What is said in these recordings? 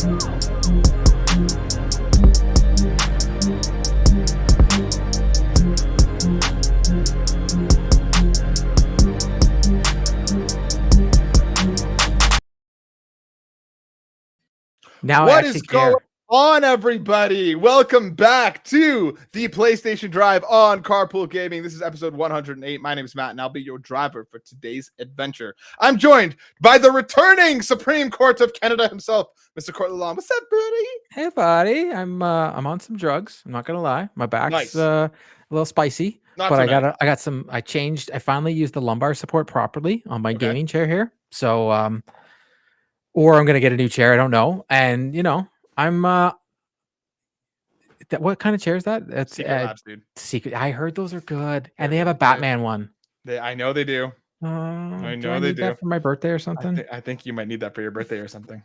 Now what is going on, everybody? Welcome back to the PlayStation Drive on Carpool Gaming. This is episode 108. My name is Matt, and I'll be your driver for today's adventure. I'm joined by the returning Supreme Court of Canada himself, Mr. Court Lalonde. What's up, buddy? Hey, buddy. I'm on some drugs. I'm not gonna lie. My back's a little spicy, but I finally used the lumbar support properly on my gaming chair here. So, or I'm gonna get a new chair. I don't know. And I'm what kind of chair is that? That's Secret Labs, dude. Secret. I heard those are good, and they have a Batman one. I know they do. I know they do. That for my birthday or something. I think you might need that for your birthday or something.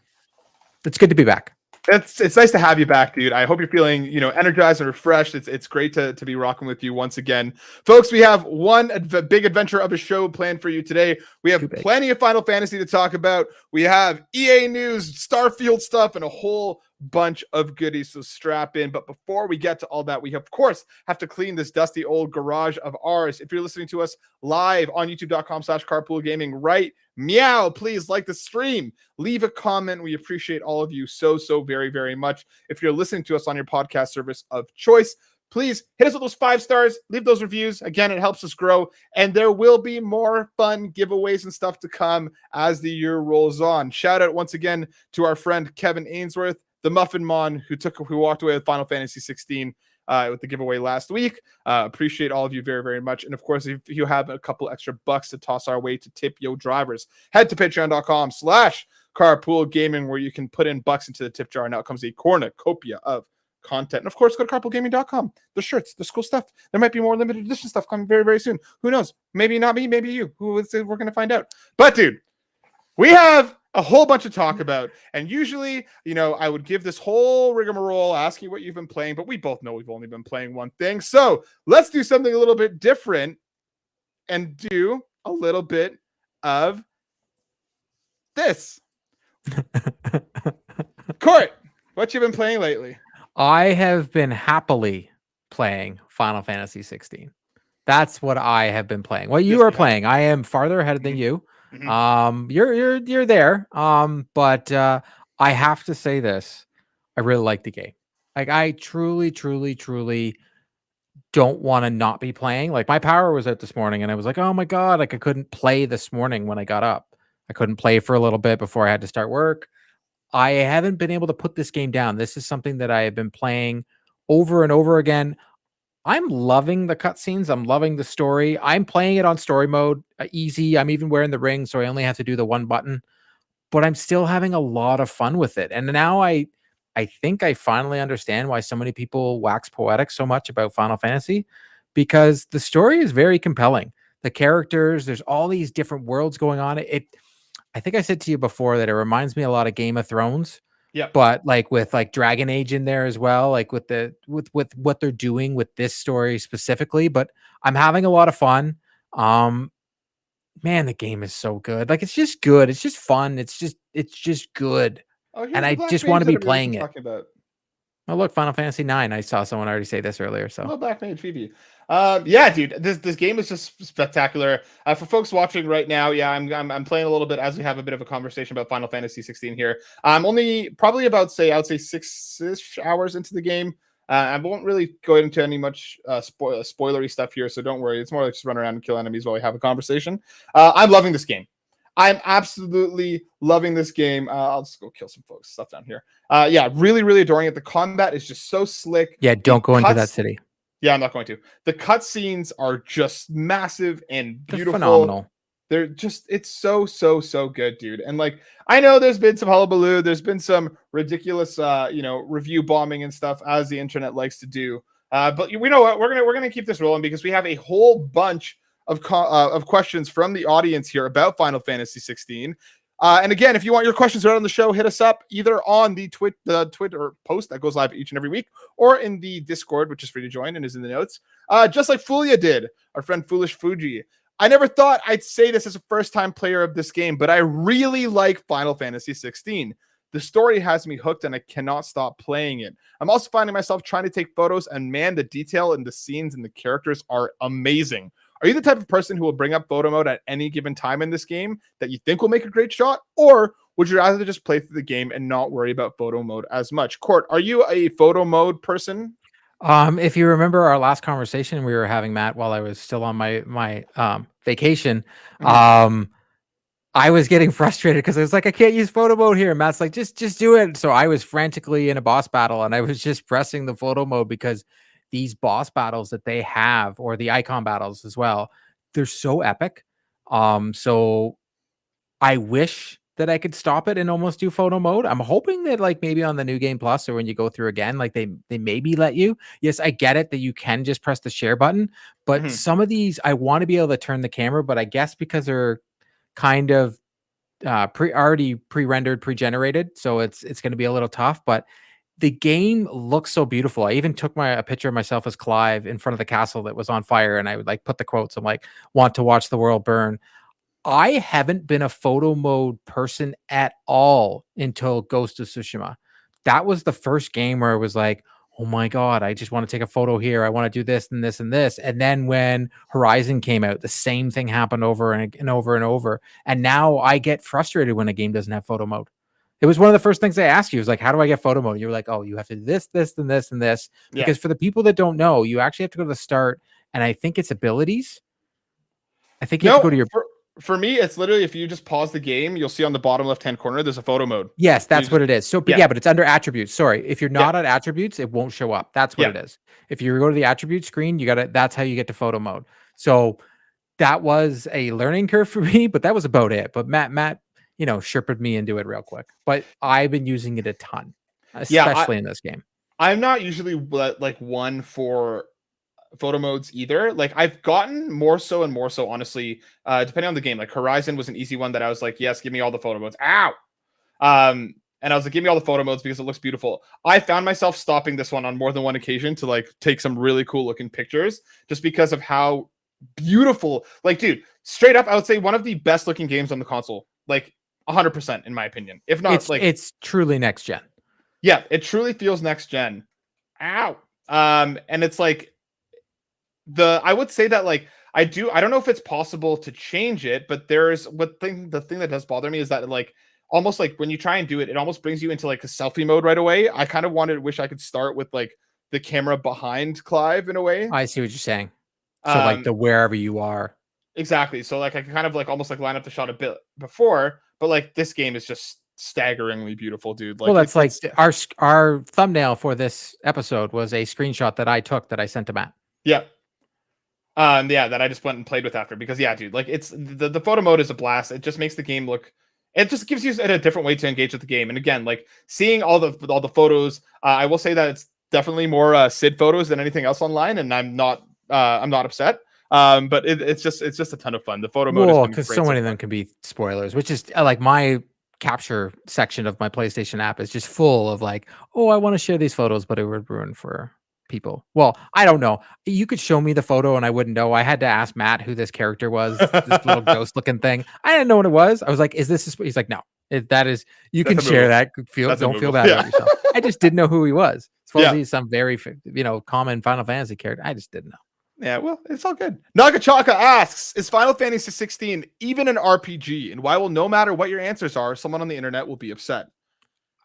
It's good to be back. It's nice to have you back, dude. I hope you're feeling, energized and refreshed. It's great to be rocking with you once again. Folks, we have one big adventure of a show planned for you today. We have plenty of Final Fantasy to talk about. We have EA news, Starfield stuff, and a whole bunch of goodies, so strap in. But before we get to all that, we of course have to clean this dusty old garage of ours. If you're listening to us live on youtube.com/carpoolgaming right meow, please like the stream, leave a comment. We appreciate all of you so very, very much. If you're listening to us on your podcast service of choice, please hit us with those 5 stars, leave those reviews. Again, it helps us grow, and there will be more fun giveaways and stuff to come as the year rolls on. Shout out once again to our friend Kevin Ainsworth, the Muffin Mon, who walked away with Final Fantasy 16 with the giveaway last week. Appreciate all of you very, very much. And of course, if you have a couple extra bucks to toss our way to tip yo drivers, head to patreon.com/carpoolgaming, where you can put in bucks into the tip jar, and out comes a cornucopia of content. And of course, go to carpoolgaming.com. The shirts, the cool stuff. There might be more limited edition stuff coming very, very soon. Who knows? Maybe not me, maybe you. We're going to find out. But dude, we have a whole bunch to talk about, and usually, I would give this whole rigmarole, ask you what you've been playing, but we both know we've only been playing one thing, so let's do something a little bit different and do a little bit of this. Court, what you been playing lately? I have been happily playing Final Fantasy 16. That's what I have been playing. What you are playing, I am farther ahead than you. Mm-hmm. You're there. But I have to say this. I really like the game. Like, I truly don't want to not be playing. Like, my power was out this morning, and I was like, oh my God, like I couldn't play this morning when I got up. I couldn't play for a little bit before I had to start work. I haven't been able to put this game down. This is something that I have been playing over and over again. I'm loving the cutscenes. I'm loving the story. I'm playing it on story mode, easy. I'm even wearing the ring, so I only have to do the one button. But I'm still having a lot of fun with it. And now I think I finally understand why so many people wax poetic so much about Final Fantasy, because the story is very compelling. The characters, there's all these different worlds going on. I think I said to you before that it reminds me a lot of Game of Thrones. Yeah, but like with like Dragon Age in there as well, like with what they're doing with this story specifically. But I'm having a lot of fun. Man, the game is so good. Like, it's just good. It's just fun. It's just good. And I just want to be playing it. Oh, look, Final Fantasy 9. I saw someone already say this earlier. So, Black Mage Phoebe. Yeah, dude, this game is just spectacular. For folks watching right now, yeah, I'm playing a little bit as we have a bit of a conversation about Final Fantasy 16 here. I'm only probably about I would say 6-ish hours into the game. I won't really go into any much spoilery stuff here, so don't worry. It's more like just run around and kill enemies while we have a conversation. I'm loving this game. I'm absolutely loving this game. I'll just go kill some folks. Stuff down here. Yeah, really adoring it. The combat is just so slick. Yeah, don't go into that city. Yeah, I'm not going to. The cutscenes are just massive and beautiful. They're phenomenal. They're just, it's so good, dude. And like, I know there's been some hullabaloo. There's been some ridiculous, review bombing and stuff, as the internet likes to do. But you know what? We're gonna keep this rolling, because we have a whole bunch of questions from the audience here about Final Fantasy 16. And again, if you want your questions right on the show, hit us up either on the Twitter post that goes live each and every week, or in the Discord, which is free to join and is in the notes. Just like Fulia did, our friend Fulish Fuji. I never thought I'd say this as a first-time player of this game, but I really like Final Fantasy 16. The story has me hooked and I cannot stop playing it. I'm also finding myself trying to take photos, and man, the detail in the scenes and the characters are amazing. Are you the type of person who will bring up photo mode at any given time in this game that you think will make a great shot? Or would you rather just play through the game and not worry about photo mode as much? Court, are you a photo mode person? If you remember our last conversation we were having, Matt, while I was still on my vacation, I was getting frustrated because I was like, I can't use photo mode here. And Matt's like, just do it. So I was frantically in a boss battle and I was just pressing the photo mode because these boss battles that they have, or the icon battles as well, they're so epic. So I wish that I could stop it and almost do photo mode. I'm hoping that like maybe on the new game plus, or when you go through again, like they maybe let you. Yes, I get it that you can just press the share button, but some of these I want to be able to turn the camera, but I guess because they're kind of already pre-rendered, pre-generated, so it's going to be a little tough. But the game looks so beautiful. I even took a picture of myself as Clive in front of the castle that was on fire, and I would like put the quotes. I'm like, want to watch the world burn. I haven't been a photo mode person at all until Ghost of Tsushima. That was the first game where it was like, oh my God, I just want to take a photo here. I want to do this and this and this. And then when Horizon came out, the same thing happened over and over and over. And now I get frustrated when a game doesn't have photo mode. It was one of the first things I asked you. It was like, how do I get photo mode? You were like, oh, you have to do this, this, and this, and this. Yeah. Because for the people that don't know, you actually have to go to the start. And I think it's abilities. I think you have to go to your... For me, it's literally if you just pause the game, you'll see on the bottom left-hand corner, there's a photo mode. Yes, that's what it is. So, but yeah, but it's under attributes. Sorry. If you're not at attributes, it won't show up. That's what it is. If you go to the attribute screen, that's how you get to photo mode. So that was a learning curve for me, but that was about it. But Matt, sherped me into it real quick. But I've been using it a ton, especially in this game. I'm not usually like one for photo modes either. Like I've gotten more so and more so, honestly, depending on the game. Like Horizon was an easy one that I was like, yes, give me all the photo modes. Ow. And I was like, give me all the photo modes because it looks beautiful. I found myself stopping this one on more than one occasion to like take some really cool looking pictures just because of how beautiful, like, dude, straight up, I would say one of the best looking games on the console, like 100% in my opinion. If not, it's truly next gen. Yeah, it truly feels next gen. Ow. And it's like, I would say that like I don't know if it's possible to change it, but there's the thing that does bother me is that like almost like when you try and do it, it almost brings you into like a selfie mode right away. I kind of wish I could start with like the camera behind Clive in a way. I see what you're saying. So like the wherever you are. Exactly. So like I can kind of like almost like line up the shot a bit before, but like this game is just staggeringly beautiful, dude. Like, well, that's like our thumbnail for this episode was a screenshot that I took that I sent to Matt. Yeah. That I just went and played with after because dude, like it's the photo mode is a blast. It just makes the game look, it just gives you a different way to engage with the game. And again, like seeing all the photos, I will say that it's definitely more Sid photos than anything else online, and I'm not upset. But it's just a ton of fun. The photo mode, because so many of them can be spoilers, which is like my capture section of my PlayStation app is just full of like, oh, I want to share these photos, but it would ruin for people. Well, I don't know. You could show me the photo and I wouldn't know. I had to ask Matt who this character was, this little ghost looking thing. I didn't know what it was. I was like, is this he's like, no, that is, you can share that. Don't feel bad about yourself. I just didn't know who he was. Supposedly he's some very, common Final Fantasy character. I just didn't know. Yeah, well, it's all good. Nagachaka asks, is Final Fantasy 16 even an RPG? And why will, no matter what your answers are, someone on the internet will be upset?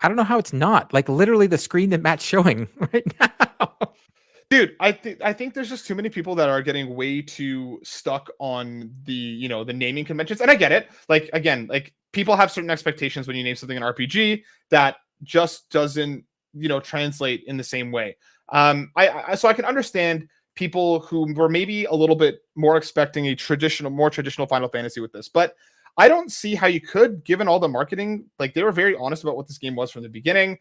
I don't know how it's not. Like literally the screen that Matt's showing right now. Dude, I think there's just too many people that are getting way too stuck on the, the naming conventions. And I get it. Like, again, like people have certain expectations when you name something an RPG that just doesn't, translate in the same way. So I can understand people who were maybe a little bit more expecting more traditional Final Fantasy with this, but I don't see how you could, given all the marketing. Like they were very honest about what this game was from the beginning.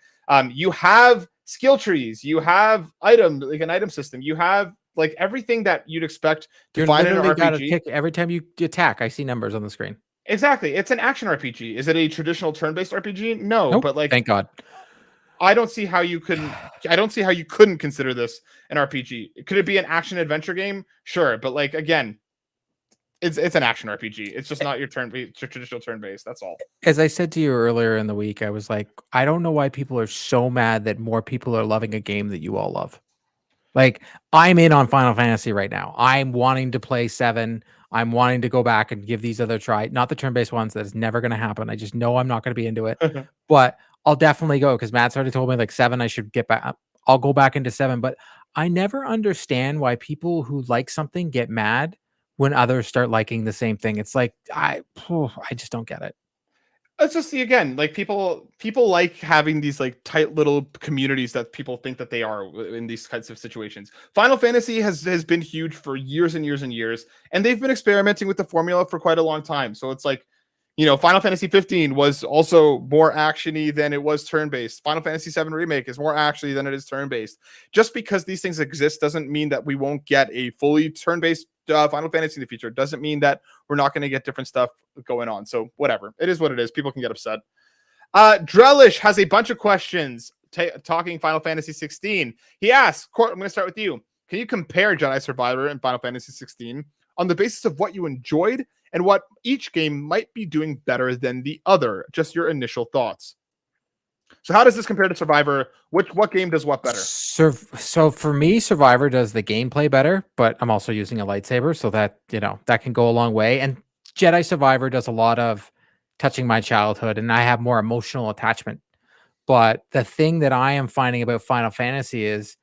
You have skill trees, you have like an item system, you have like everything that you'd expect to find in an RPG. Every time you attack, I see numbers on the screen. Exactly, it's an action RPG. Is it a traditional turn-based RPG? No, nope. But like, thank God. I don't see how you couldn't consider this an RPG. Could it be an action adventure game? Sure, but like again, it's an action RPG. It's just not your traditional turn-based. That's all. As I said to you earlier in the week, I was like, I don't know why people are so mad that more people are loving a game that you all love. Like, I'm in on Final Fantasy right now. I'm wanting to play 7. I'm wanting to go back and give these other try. Not the turn-based ones. That is never going to happen. I just know I'm not going to be into it. But I'll definitely go because Matt's already told me like 7, I should get back. I'll go back into 7. But I never understand why people who like something get mad when others start liking the same thing. It's like, I just don't get it. Let's just see again, like people like having these like tight little communities that people think that they are in these kinds of situations. Final Fantasy has been huge for years and years and years, and they've been experimenting with the formula for quite a long time. So it's like, you know, Final Fantasy 15 was also more actiony than it was turn-based. Final Fantasy 7 Remake is more actiony than it is turn-based. Just because these things exist doesn't mean that we won't get a fully turn-based Final Fantasy in the future. Doesn't mean that we're not going to get different stuff going on. So whatever. It is what it is. People can get upset. Drellesh has a bunch of questions talking Final Fantasy 16. He asks, Court, I'm going to start with you. Can you compare Jedi Survivor and Final Fantasy 16 on the basis of what you enjoyed and what each game might be doing better than the other? Just your initial thoughts. So how does this compare to Survivor? What game does what better? So for me, Survivor does the gameplay better, but I'm also using a lightsaber, so that, you know, that can go a long way. And Jedi Survivor does a lot of touching my childhood, and I have more emotional attachment. But the thing that I am finding about Final Fantasy is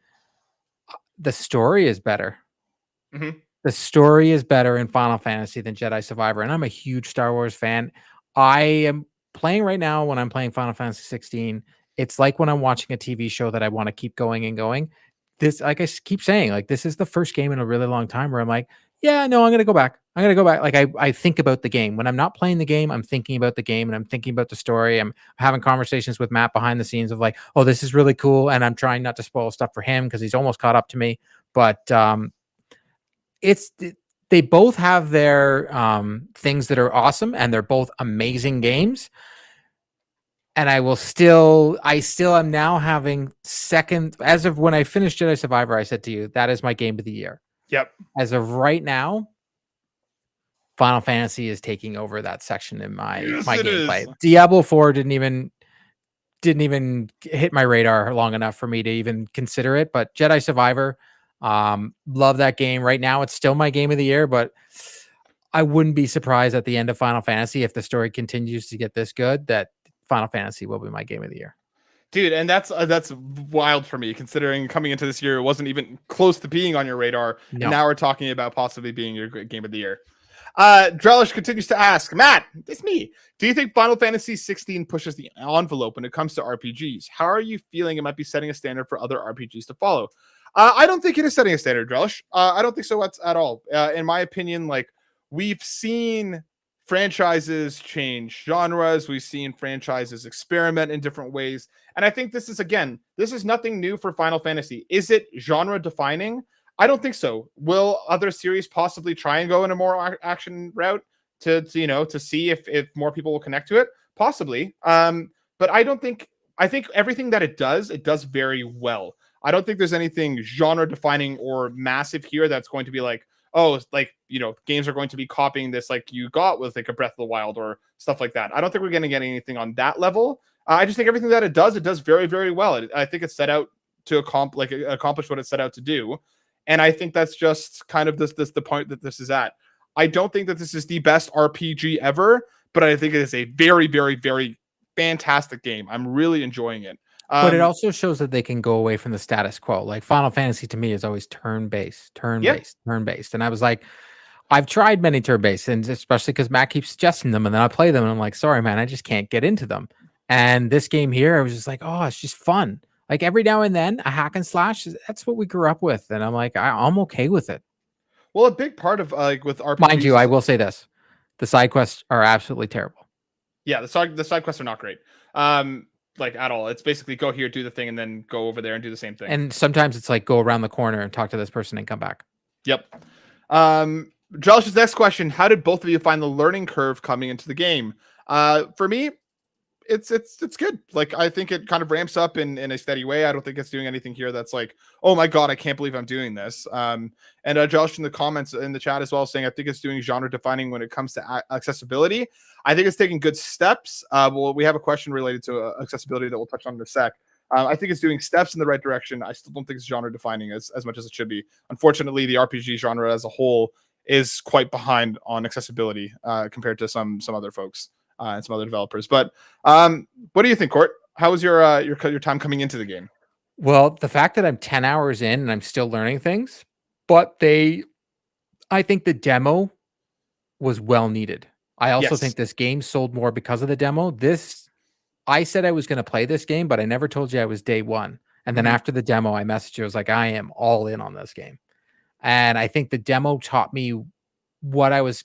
the story is better. Mm-hmm. The story is better in Final Fantasy than Jedi Survivor, and I'm a huge Star Wars fan. I am playing right now when I'm playing Final Fantasy 16. It's like when I'm watching a TV show that I want to keep going and going. This, like I keep saying, like this is the first game in a really long time where I'm like, yeah, no, I'm gonna go back. I'm gonna go back. Like I think about the game. When I'm not playing the game, I'm thinking about the game and I'm thinking about the story. I'm having conversations with Matt behind the scenes of like, oh, this is really cool. And I'm trying not to spoil stuff for him because he's almost caught up to me. But they both have their things that are awesome and they're both amazing games. And I still am now having second, as of when I finished Jedi Survivor, I said to you, that is my game of the year. Yep. As of right now, Final Fantasy is taking over that section in my gameplay. Is. Diablo 4 didn't even hit my radar long enough for me to even consider it. But Jedi Survivor, love that game. Right now, it's still my game of the year, but I wouldn't be surprised at the end of Final Fantasy if the story continues to get this good that Final Fantasy will be my game of the year. Dude, and that's wild for me, considering coming into this year, it wasn't even close to being on your radar. No. And now we're talking about possibly being your game of the year. Drellesh continues to ask, Matt, it's me. Do you think Final Fantasy 16 pushes the envelope when it comes to RPGs? How are you feeling it might be setting a standard for other RPGs to follow? I don't think it is setting a standard, Drellesh. I don't think so at all. In my opinion, like, we've seen franchises change genres. We've seen franchises experiment in different ways. And I think this is nothing new for Final Fantasy. Is it genre defining? I don't think so. Will other series possibly try and go in a more action route to see if more people will connect to it? Possibly. But I think everything that it does very well. I don't think there's anything genre defining or massive here that's going to be like, oh, like, games are going to be copying this like you got with like a Breath of the Wild or stuff like that. I don't think we're going to get anything on that level. I just think everything that it does very, very well. I think it's set out to accomplish what it set out to do. And I think that's just kind of the point that this is at. I don't think that this is the best RPG ever, but I think it is a very, very, very fantastic game. I'm really enjoying it. But it also shows that they can go away from the status quo. Like Final Fantasy to me is always turn-based. And I was like, I've tried many turn-based, and especially because Matt keeps suggesting them, and then I play them, and I'm like, sorry, man, I just can't get into them. And this game here, I was just like, oh, it's just fun. Like every now and then, a hack and slash, that's what we grew up with. And I'm like, I'm okay with it. Well, a big part of with RPGs... Mind you, I will say this. The side quests are absolutely terrible. Yeah, the side quests are not great. Like at all. It's basically go here, do the thing, and then go over there and do the same thing. And sometimes it's like go around the corner and talk to this person and come back. Yep. Drellesh's next question: how did both of you find the learning curve coming into the game? For me, it's good. Like, I think it kind of ramps up in a steady way. I don't think it's doing anything here that's like, oh my god, I can't believe I'm doing this. And Josh in the comments in the chat as well saying, I think it's doing genre defining when it comes to accessibility. I think it's taking good steps. Well, we have a question related to accessibility that we'll touch on in a sec. I think it's doing steps in the right direction. I still don't think it's genre defining as much as it should be. Unfortunately, the RPG genre as a whole is quite behind on accessibility compared to some other folks and some other developers. But what do you think, Court? How was your time coming into the game? Well, the fact that I'm 10 hours in and I'm still learning things, but I think the demo was well needed. I also think this game sold more because of the demo. I said I was going to play this game, but I never told you I was day one. And then after the demo, I messaged you. I was like, I am all in on this game. And I think the demo taught me what I was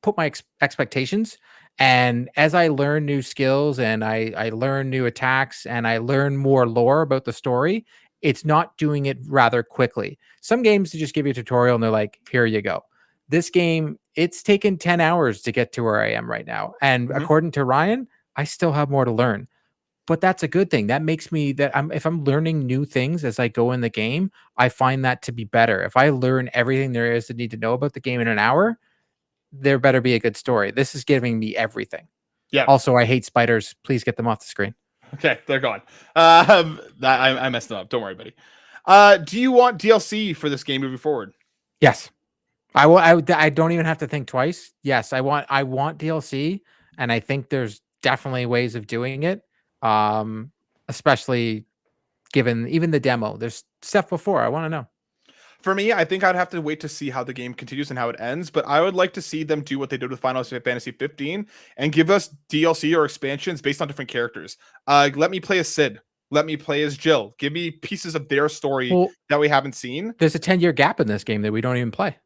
put my expectations. And as I learn new skills and I learn new attacks and I learn more lore about the story, it's not doing it rather quickly. Some games just give you a tutorial and they're like, here you go. This game, it's taken 10 hours to get to where I am right now. And according to Ryan, I still have more to learn. But that's a good thing. That makes me if I'm learning new things as I go in the game, I find that to be better. If I learn everything there is to need to know about the game in an hour, there better be a good story. This is giving me everything. Yeah. Also, I hate spiders. Please get them off the screen. Okay, they're gone. I messed them up. Don't worry, buddy. Do you want DLC for this game moving forward? Yes. I will. I don't even have to think twice. Yes, I want DLC, and I think there's definitely ways of doing it. Especially given even the demo. There's stuff before. I want to know. For me, I think I'd have to wait to see how the game continues and how it ends, but I would like to see them do what they did with Final Fantasy 15 and give us DLC or expansions based on different characters. Let me play as Sid. Let me play as Jill. Give me pieces of their story that we haven't seen. There's a 10-year gap in this game that we don't even play.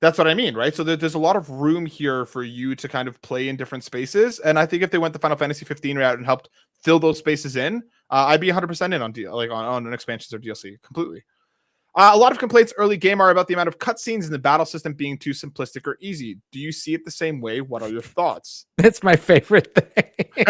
That's what I mean, right? So there's a lot of room here for you to kind of play in different spaces. And I think if they went the Final Fantasy 15 route and helped fill those spaces in, I'd be 100% in on an expansions or DLC completely. A lot of complaints early game are about the amount of cutscenes in the battle system being too simplistic or easy. Do you see it the same way? What are your thoughts? That's my favorite thing.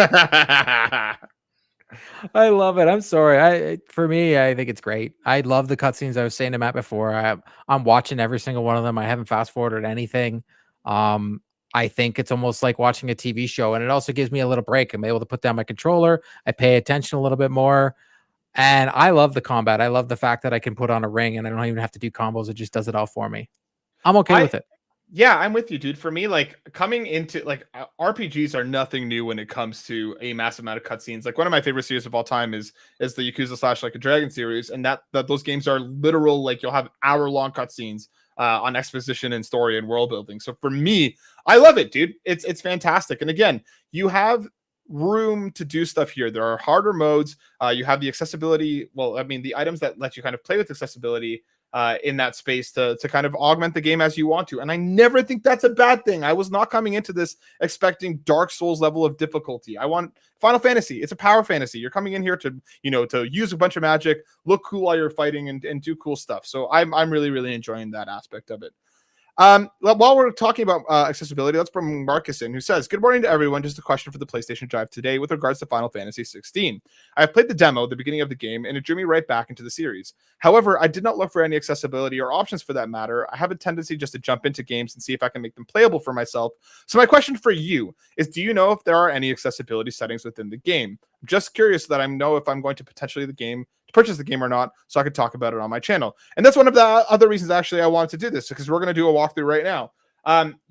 I love it. I'm sorry. For me, I think it's great. I love the cutscenes. I was saying to Matt before. I'm watching every single one of them. I haven't fast forwarded anything. I think it's almost like watching a TV show, and it also gives me a little break. I'm able to put down my controller. I pay attention a little bit more. And I love the combat. I love the fact that I can put on a ring and I don't even have to do combos. It just does it all for me. I'm okay with it. Yeah, I'm with you, dude. For me, like coming into RPGs are nothing new when it comes to a massive amount of cutscenes. Like one of my favorite series of all time is the Yakuza / Like a Dragon series, and that those games are literal. Like you'll have hour-long cutscenes on exposition and story and world building. So for me, I love it, dude. It's fantastic. And again, you have room to do stuff here. There are harder modes. You have the accessibility. Well, I mean, the items that let you kind of play with accessibility in that space to kind of augment the game as you want to. And I never think that's a bad thing. I was not coming into this expecting Dark Souls level of difficulty. I want Final Fantasy. It's a power fantasy. You're coming in here to use a bunch of magic, look cool while you're fighting and do cool stuff. So I'm really, really enjoying that aspect of it. While we're talking about accessibility, let's bring Marcus in, who says, good morning to everyone. Just a question for the PlayStation Drive today with regards to Final Fantasy 16. I have played the demo at the beginning of the game, and it drew me right back into the series. However, I did not look for any accessibility or options for that matter. I have a tendency just to jump into games and see if I can make them playable for myself. So my question for you is, do you know if there are any accessibility settings within the game? I'm just curious so that I know if I'm going to potentially purchase the game or not, so I could talk about it on my channel. And that's one of the other reasons actually I wanted to do this, because we're going to do a walkthrough right now.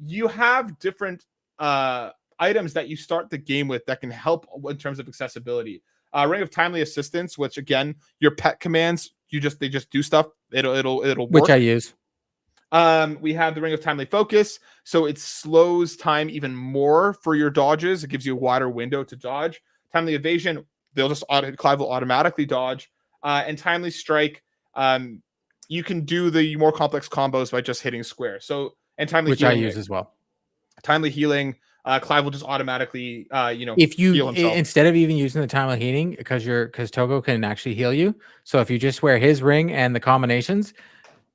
You have different items that you start the game with that can help in terms of accessibility. Ring of Timely Assistance, which again, your pet commands, they just do stuff. It'll work. Which I use. We have the Ring of Timely Focus, so it slows time even more for your dodges. It gives you a wider window to dodge. Timely Evasion, Clive will automatically dodge. And Timely Strike, you can do the more complex combos by just hitting square. So, and Timely Which Healing, I use as well. Timely Healing, Clive will just automatically, if you heal himself. Instead of even using the Timely Healing, because Togo can actually heal you. So if you just wear his ring and the combinations,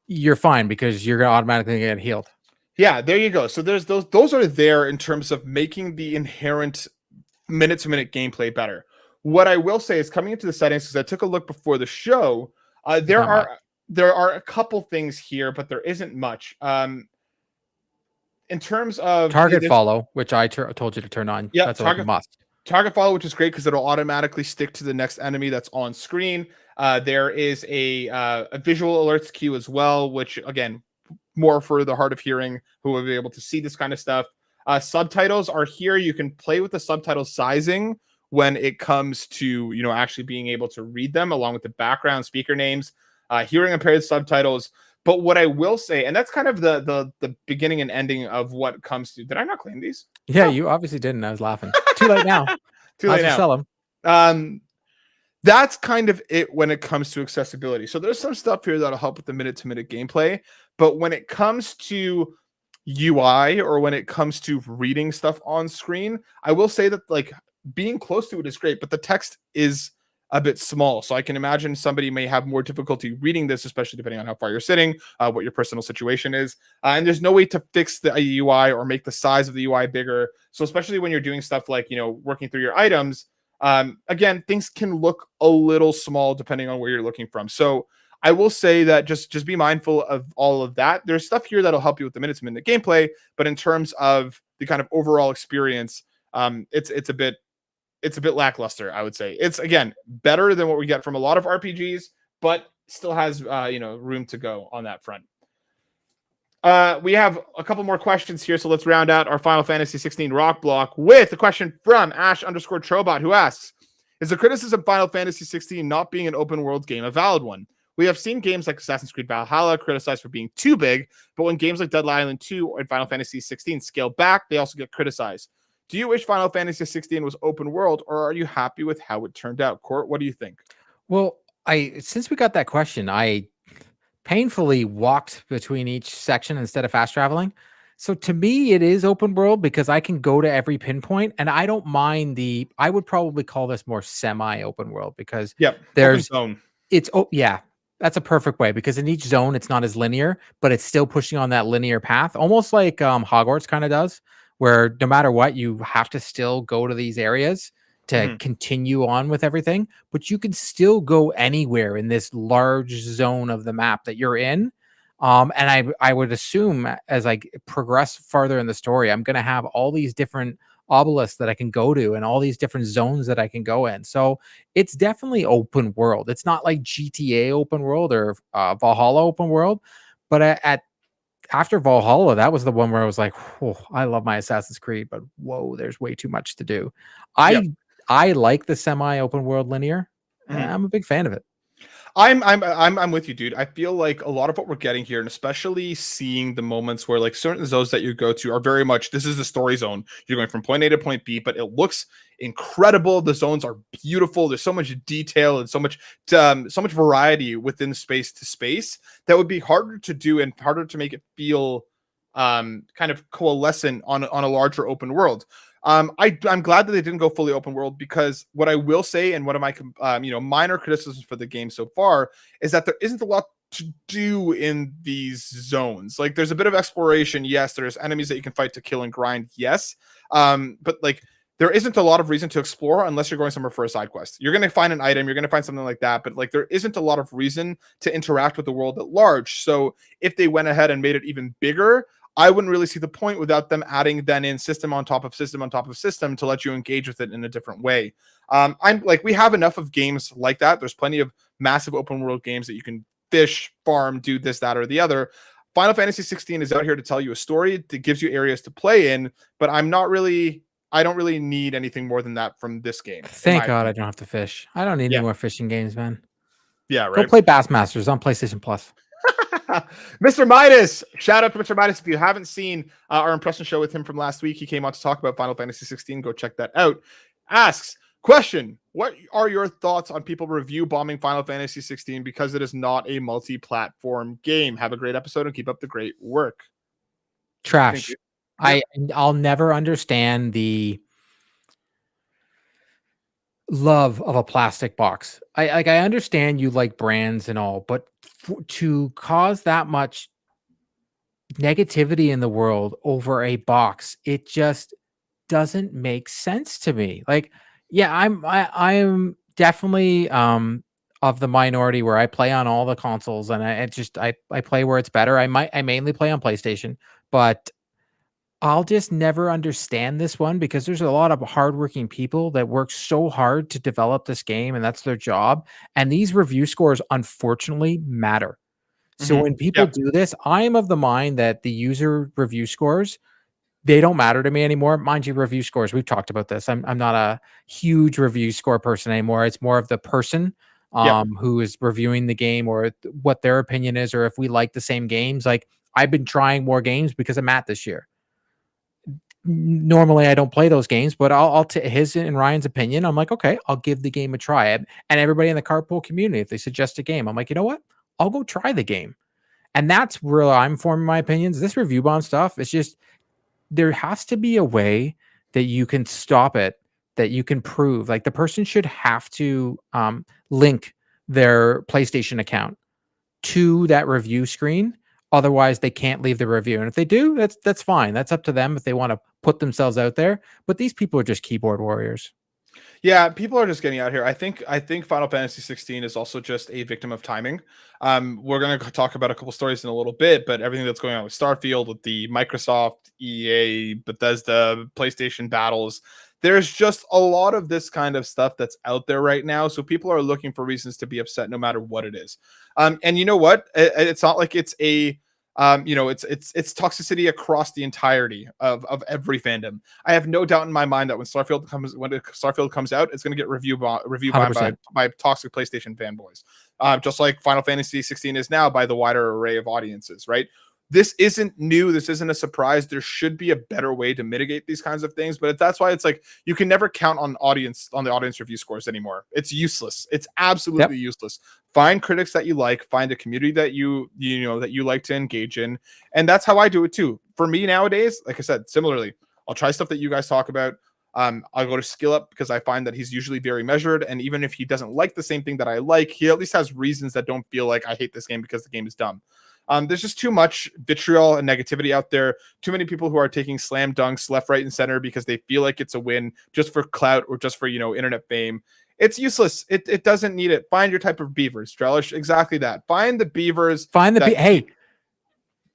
you're fine because you're going to automatically get healed. Yeah, there you go. So there's those are there in terms of making the inherent minute-to-minute gameplay better. What I will say is coming into the settings, because I took a look before the show, there are a couple things here, but there isn't much. In terms of target follow, which I told you to turn on. Yeah, that's like a must. Target follow, which is great because it'll automatically stick to the next enemy that's on screen. There is a visual alerts queue as well, which again, more for the hard of hearing who will be able to see this kind of stuff. Subtitles are here. You can play with the subtitle sizing when it comes to, you know, actually being able to read them along with the background speaker names, hearing impaired subtitles. But what I will say, and that's kind of the beginning and ending of what comes to. Did I not claim these? Yeah, you obviously didn't. I was laughing. Too late now. Too late now. Sell them. That's kind of it when it comes to accessibility. So there's some stuff here that'll help with the minute-to-minute gameplay. But when it comes to UI or when it comes to reading stuff on screen, I will say that like being close to it is great, but the text is a bit small. So I can imagine somebody may have more difficulty reading this, especially depending on how far you're sitting, what your personal situation is. And there's no way to fix the UI or make the size of the UI bigger. So especially when you're doing stuff like, you know, working through your items, again, things can look a little small depending on where you're looking from. So I will say that just be mindful of all of that. There's stuff here that'll help you with the minute-to-minute gameplay, but in terms of the kind of overall experience, it's a bit lackluster, I would say. It's, again, better than what we get from a lot of RPGs, but still has, room to go on that front. We have a couple more questions here, so let's round out our Final Fantasy 16 rock block with a question from Ash_Trobot, who asks, is the criticism of Final Fantasy 16 not being an open world game a valid one? We have seen games like Assassin's Creed Valhalla criticized for being too big, but when games like Dead Island 2 and Final Fantasy 16 scale back, they also get criticized. Do you wish Final Fantasy 16 was open world, or are you happy with how it turned out? Court, what do you think? Well, since we got that question, I painfully walked between each section instead of fast traveling. So to me, it is open world because I can go to every pinpoint, and I don't mind I would probably call this more semi-open world because there's zone. Yeah, that's a perfect way because in each zone it's not as linear, but it's still pushing on that linear path, almost like Hogwarts kind of does, where no matter what, you have to still go to these areas to continue on with everything, but you can still go anywhere in this large zone of the map that you're in. And I would assume as I progress farther in the story, I'm going to have all these different obelisks that I can go to and all these different zones that I can go in. So it's definitely open world. It's not like GTA open world or Valhalla open world, but after Valhalla, that was the one where I was like, oh, I love my Assassin's Creed, but whoa, there's way too much to do. I like the semi-open world linear. I'm a big fan of it. I'm with you, dude. I feel like a lot of what we're getting here, and especially seeing the moments where like certain zones that you go to are very much, this is the story zone. You're going from point A to point B, but it looks incredible. The zones are beautiful. There's so much detail and so much variety within space to space that would be harder to do and harder to make it feel kind of coalescent on a larger open world. I'm glad that they didn't go fully open world, because what I will say, and one of my minor criticisms for the game so far, is that there isn't a lot to do in these zones. Like, there's a bit of exploration, yes. There's enemies that you can fight to kill and grind, yes. But like, there isn't a lot of reason to explore unless you're going somewhere for a side quest. You're going to find an item, you're going to find something like that, but like, there isn't a lot of reason to interact with the world at large. So if they went ahead and made it even bigger, I wouldn't really see the point without them adding then in system on top of system on top of system to let you engage with it in a different way. I'm like, we have enough of games like that. There's plenty of massive open world games that you can fish, farm, do this, that, or the other. Final Fantasy 16 is out here to tell you a story that gives you areas to play in, but I don't really need anything more than that from this game. Thank God I don't have to fish. I don't need any more fishing games, man. Yeah, right. Go play Bassmasters on PlayStation Plus. Mr. Midas, shout out to Mr. Midas. If you haven't seen our impression show with him from last week, he came on to talk about Final Fantasy 16. Go check that out. Asks, question, what are your thoughts on people review bombing Final Fantasy 16 because it is not a multi-platform game? Have a great episode and keep up the great work. Trash. I'll never understand the love of a plastic box. I understand you like brands and all, but to cause that much negativity in the world over a box, it just doesn't make sense to me. Like, yeah, I'm definitely of the minority where I play on all the consoles, and I play where it's better. I mainly play on PlayStation, but I'll just never understand this one because there's a lot of hardworking people that work so hard to develop this game, and that's their job. And these review scores, unfortunately, matter. So when people Yeah. do this, I am of the mind that the user review scores, they don't matter to me anymore. Mind you, review scores, we've talked about this. I'm not a huge review score person anymore. It's more of the person Yep. who is reviewing the game, or what their opinion is, or if we like the same games. Like, I've been trying more games because of Matt this year. Normally I don't play those games, but I'll take his and Ryan's opinion. I'm like, okay, I'll give the game a try. And everybody in the carpool community, if they suggest a game, I'm like, you know what? I'll go try the game. And that's where I'm forming my opinions. This review bomb stuff, it's just, there has to be a way that you can stop it, that you can prove. Like, the person should have to link their PlayStation account to that review screen. Otherwise, they can't leave the review. And if they do, that's fine. That's up to them if they want to put themselves out there. But these people are just keyboard warriors. Yeah, people are just getting out here. I think Final Fantasy 16 is also just a victim of timing. We're going to talk about a couple stories in a little bit, but everything that's going on with Starfield, with the Microsoft, EA, Bethesda, PlayStation battles, there's just a lot of this kind of stuff that's out there right now. So people are looking for reasons to be upset no matter what it is. And you know what? It's not like it's a it's toxicity across the entirety of every fandom. I have no doubt in my mind that when Starfield comes out, it's going to get reviewed by toxic PlayStation fanboys, just like Final Fantasy 16 is now by the wider array of audiences. Right? This isn't new. This isn't a surprise. There should be a better way to mitigate these kinds of things, but that's why it's like you can never count on the audience review scores anymore. It's useless. It's absolutely useless. Find critics that you like, find a community that you like to engage in, and that's how I do it too. For me nowadays, like I said, similarly, I'll try stuff that you guys talk about. I'll go to Skill Up because I find that he's usually very measured, and even if he doesn't like the same thing that I like, he at least has reasons that don't feel like I hate this game because the game is dumb. There's just too much vitriol and negativity out there. Too many people who are taking slam dunks left, right, and center because they feel like it's a win just for clout or just for internet fame. It's useless. It doesn't need it. Find your type of beavers, Drellesh. Exactly that. Find the beavers. Hey,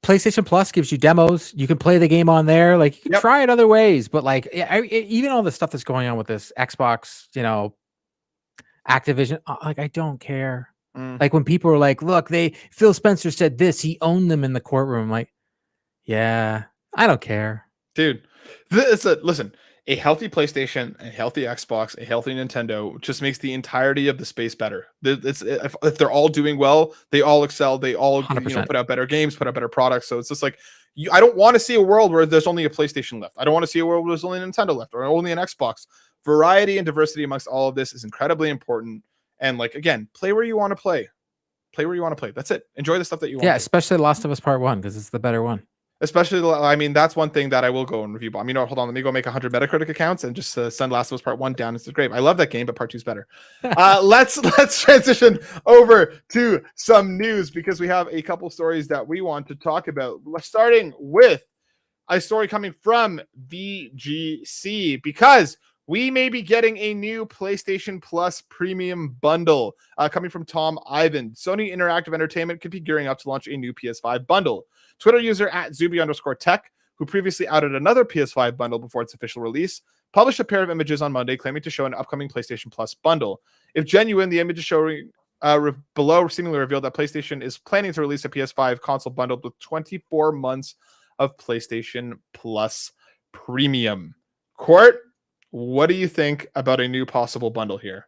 PlayStation Plus gives you demos. You can play the game on there. Like, you can try it other ways, but like, even all the stuff that's going on with this Xbox, Activision, like, I don't care. Like, when people are like, look, Phil Spencer said this, he owned them in the courtroom. I'm like, yeah, I don't care. Dude, listen, a healthy PlayStation, a healthy Xbox, a healthy Nintendo just makes the entirety of the space better. If they're all doing well, they all excel, they all put out better games, put out better products. So it's just like, I don't want to see a world where there's only a PlayStation left. I don't want to see a world where there's only a Nintendo left or only an Xbox. Variety and diversity amongst all of this is incredibly important. And like, again, play where you want to play. Play where you want to play. That's it. Enjoy the stuff that you want. Yeah, especially Last of Us Part 1, because it's the better one. Especially, I mean, that's one thing that I will go and review. Hold on, let me go make 100 Metacritic accounts and just send Last of Us Part 1 down into the grave. I love that game, but Part 2 is better. Let's transition over to some news because we have a couple stories that we want to talk about. Starting with a story coming from VGC because we may be getting a new PlayStation Plus premium bundle coming from Tom Ivan. Sony Interactive Entertainment could be gearing up to launch a new PS5 bundle. Twitter user @Zuby_tech, who previously outed another PS5 bundle before its official release, published a pair of images on Monday claiming to show an upcoming PlayStation Plus bundle. If genuine, the images showing below seemingly revealed that PlayStation is planning to release a PS5 console bundled with 24 months of PlayStation Plus Premium. Court, what do you think about a new possible bundle here?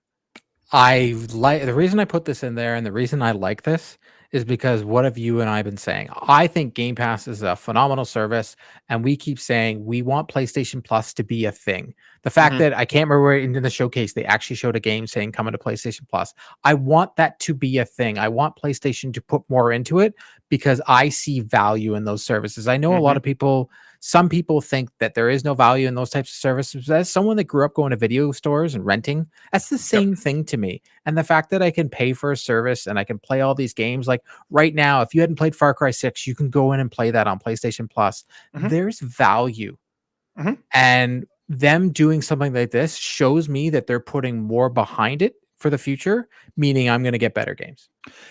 The reason I put this in there and the reason I like this is because what have you and I been saying? I think Game Pass is a phenomenal service, and we keep saying we want PlayStation Plus to be a thing. The fact that I can't remember where in the showcase they actually showed a game saying coming to PlayStation Plus. I want that to be a thing. I want PlayStation to put more into it because I see value in those services. I know a lot of people, some people think that there is no value in those types of services. As someone that grew up going to video stores and renting, that's the same thing to me. And the fact that I can pay for a service and I can play all these games, like right now, if you hadn't played Far Cry 6, you can go in and play that on PlayStation Plus. There's value. And them doing something like this shows me that they're putting more behind it for the future, meaning I'm going to get better games.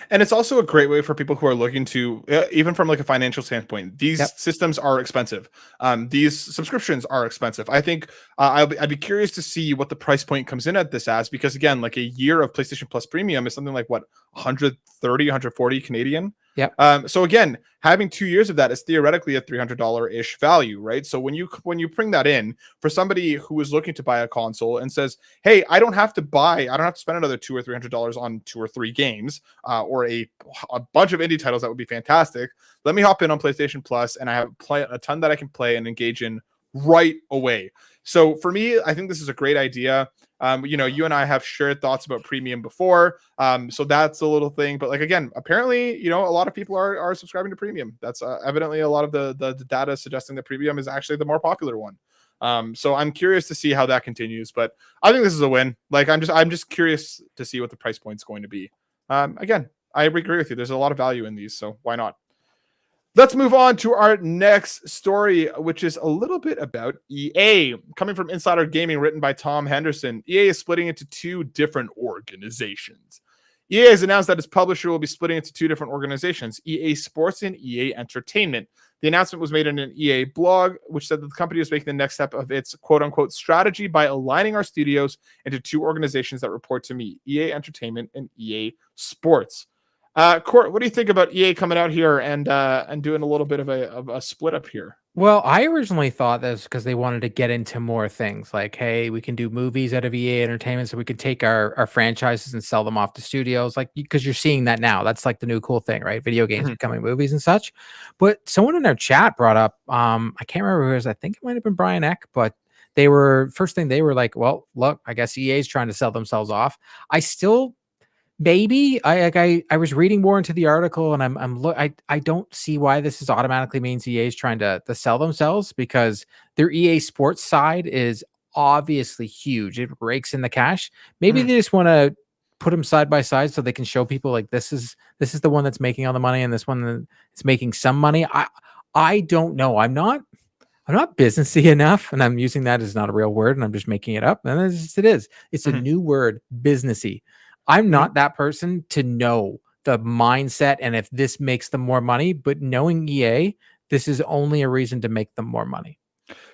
And it's also a great way for people who are looking to, even from like a financial standpoint, these Yep. systems are expensive. These subscriptions are expensive. I think I'd be curious to see what the price point comes in at this as, because again, like a year of PlayStation Plus Premium is something like what, 130, 140 Canadian. Yep. So again, having 2 years of that is theoretically a $300-ish value, right? So when you bring that in for somebody who is looking to buy a console and says, "Hey, I don't have to spend another $200 or $300 on 2 or 3 games, or a bunch of indie titles that would be fantastic. Let me hop in on PlayStation Plus, and I have a ton that I can play and engage in right away." So for me, I think this is a great idea. You and I have shared thoughts about premium before. So that's a little thing. But like, again, apparently, a lot of people are subscribing to premium. That's evidently a lot of the data suggesting that premium is actually the more popular one. So I'm curious to see how that continues. But I think this is a win. Like, I'm just curious to see what the price point's going to be. Again, I agree with you. There's a lot of value in these, so why not? Let's move on to our next story, which is a little bit about EA. Coming from Insider Gaming, written by Tom Henderson, EA is splitting into 2 different organizations. EA has announced that its publisher will be splitting into 2 different organizations, EA Sports and EA Entertainment. The announcement was made in an EA blog, which said that the company was making the next step of its quote-unquote strategy by aligning our studios into 2 organizations that report to me, EA Entertainment and EA Sports. Court, what do you think about EA coming out here and doing a little bit of a split up here? Well, I originally thought this because they wanted to get into more things like, hey, we can do movies out of EA Entertainment, so we could take our franchises and sell them off to studios, like, because you're seeing that now. That's like the new cool thing, right? Video games becoming movies and such. But someone in our chat brought up, I can't remember who it was. I think it might have been Brian Eck, but they were like, well, look, I guess EA is trying to sell themselves off. Maybe I was reading more into the article, and I don't see why this is automatically means EA is trying to sell themselves, because their EA Sports side is obviously huge. It rakes in the cash. Maybe they just want to put them side by side so they can show people like this is the one that's making all the money and this one that's making some money. I don't know. I'm not businessy enough, and I'm using that as not a real word, and I'm just making it up. And it is. It's a new word, businessy. I'm not that person to know the mindset and if this makes them more money, but knowing EA, this is only a reason to make them more money.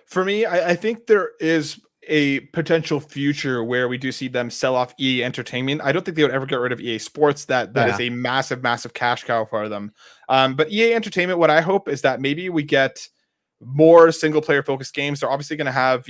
For me, I think there is a potential future where we do see them sell off EA Entertainment. I don't think they would ever get rid of EA Sports. That is a massive, massive cash cow for them. But EA Entertainment, what I hope is that maybe we get more single player focused games. They're obviously going to have,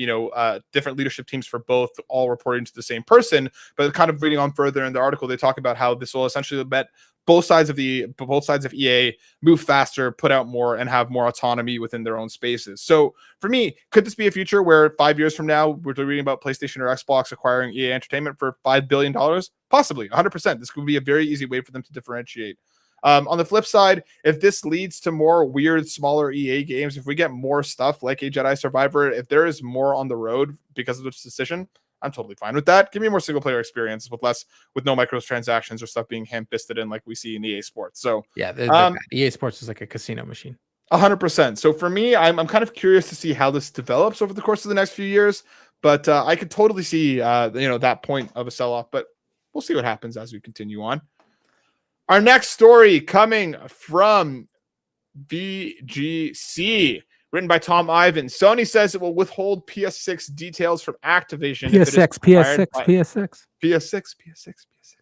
different leadership teams for both, all reporting to the same person. But kind of reading on further in the article, they talk about how this will essentially let both sides of EA move faster, put out more, and have more autonomy within their own spaces. So for me, could this be a future where 5 years from now we're reading about PlayStation or Xbox acquiring EA Entertainment for $5 billion? Possibly, 100%. This could be a very easy way for them to differentiate. On the flip side, if this leads to more weird, smaller EA games, if we get more stuff like a Jedi Survivor, if there is more on the road because of this decision, I'm totally fine with that. Give me more single player experience with no microtransactions or stuff being hand-fisted in like we see in EA Sports. So yeah, EA Sports is like a casino machine. 100%. So for me, I'm kind of curious to see how this develops over the course of the next few years. But I could totally see that point of a sell-off. But we'll see what happens as we continue on. Our next story coming from VGC, written by Tom Ivan. Sony says it will withhold PS6 details from Activision. PS6.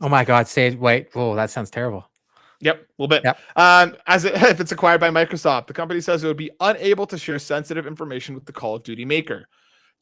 Oh my God! Wait. Oh, that sounds terrible. Yep, a little bit. Yep. If it's acquired by Microsoft, the company says it would be unable to share sensitive information with the Call of Duty maker.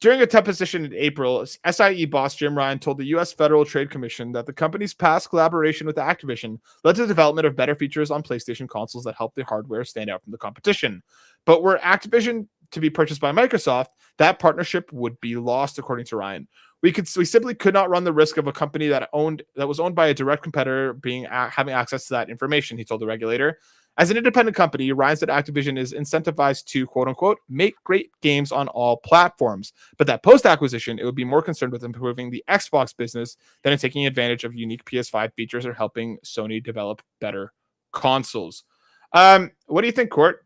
During a deposition in April, SIE boss Jim Ryan told the U.S. Federal Trade Commission that the company's past collaboration with Activision led to the development of better features on PlayStation consoles that help the hardware stand out from the competition. But were Activision to be purchased by Microsoft, that partnership would be lost, according to Ryan. We simply could not run the risk of a company that was owned by a direct competitor having access to that information, he told the regulator. As an independent company, Ryan said Activision is incentivized to, quote unquote, make great games on all platforms, but that post-acquisition, it would be more concerned with improving the Xbox business than in taking advantage of unique PS5 features or helping Sony develop better consoles. What do you think, Court?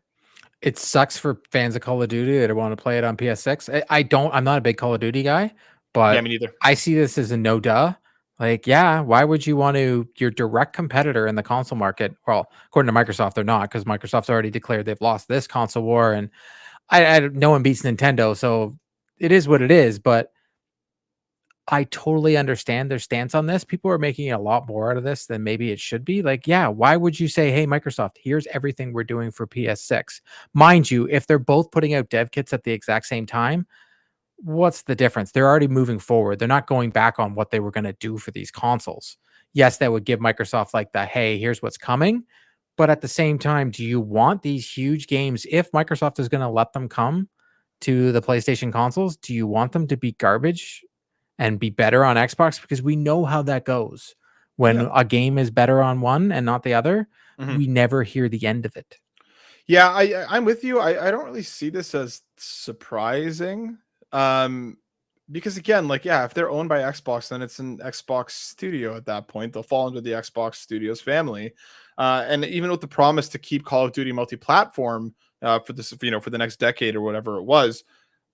It sucks for fans of Call of Duty that want to play it on PS6. I'm not a big Call of Duty guy, Yeah, but me neither. I see this as a no duh. Like, yeah, why would you want to? Your direct competitor in the console market, well, according to Microsoft, they're not, because Microsoft's already declared they've lost this console war, and no one beats Nintendo, so it is what it is. But I totally understand their stance on this. People are making a lot more out of this than maybe it should be. Like, yeah, why would you say, hey, Microsoft, here's everything we're doing for PS6? Mind you, if they're both putting out dev kits at the exact same time, what's the difference? They're already moving forward. They're not going back on what they were going to do for these consoles. Yes, that would give Microsoft like the, hey, here's what's coming. But at the same time, do you want these huge games? If Microsoft is going to let them come to the PlayStation consoles, do you want them to be garbage and be better on Xbox? Because we know how that goes. When a game is better on one and not the other, we never hear the end of it. Yeah, I'm with you. I don't really see this as surprising. Because again, like, yeah, if they're owned by Xbox, then it's an Xbox studio at that point. They'll fall under the Xbox Studios family. And even with the promise to keep Call of Duty multi-platform for this, for the next decade or whatever it was,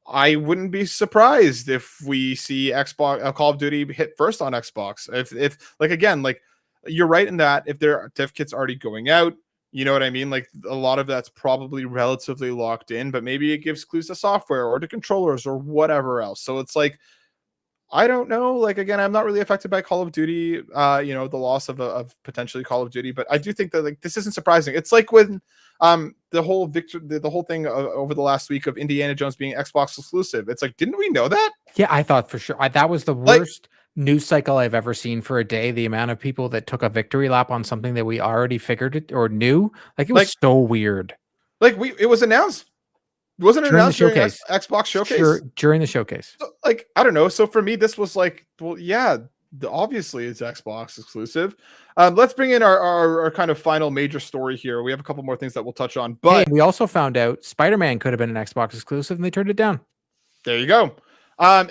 I wouldn't be surprised if we see Xbox Call of Duty hit first on Xbox. If like, again, like, you're right in that if their dev kit's already going out, you know what I mean? Like, a lot of that's probably relatively locked in, but maybe it gives clues to software or to controllers or whatever else. So it's like, I don't know. Like, again, I'm not really affected by Call of Duty, the loss of potentially Call of Duty, but I do think that, like, this isn't surprising. It's like when the whole thing over the last week of Indiana Jones being Xbox exclusive. It's like, didn't we know that? Yeah, I thought for sure that was the worst news cycle I've ever seen for a day. The amount of people that took a victory lap on something that we already figured it or knew, like, it was so weird. Like, it was announced. Wasn't it During the announced during showcase. Xbox showcase? Sure, during the showcase. So, like, I don't know. So for me, this was like, well, yeah, obviously it's Xbox exclusive. Let's bring in our kind of final major story here. We have a couple more things that we'll touch on, but we also found out Spider-Man could have been an Xbox exclusive, and they turned it down. There you go.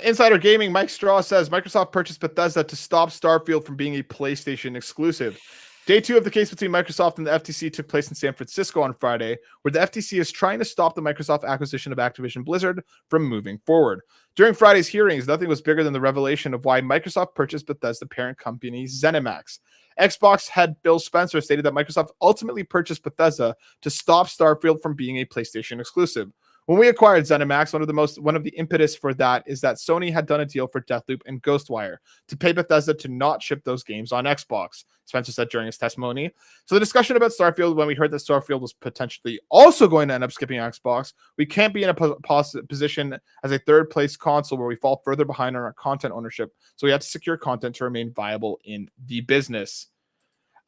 Insider Gaming, Mike Straw says Microsoft purchased Bethesda to stop Starfield from being a PlayStation exclusive. Day 2 of the case between Microsoft and the FTC took place in San Francisco on Friday, where the FTC is trying to stop the Microsoft acquisition of Activision Blizzard from moving forward. During Friday's hearings, nothing was bigger than the revelation of why Microsoft purchased Bethesda parent company ZeniMax. Xbox head Bill Spencer stated that Microsoft ultimately purchased Bethesda to stop Starfield from being a PlayStation exclusive. When we acquired ZeniMax, one of the impetus for that is that Sony had done a deal for Deathloop and Ghostwire to pay Bethesda to not ship those games on Xbox, Spencer said during his testimony. So the discussion about Starfield, when we heard that Starfield was potentially also going to end up skipping Xbox, we can't be in a position as a third place console where we fall further behind on our content ownership. So we have to secure content to remain viable in the business.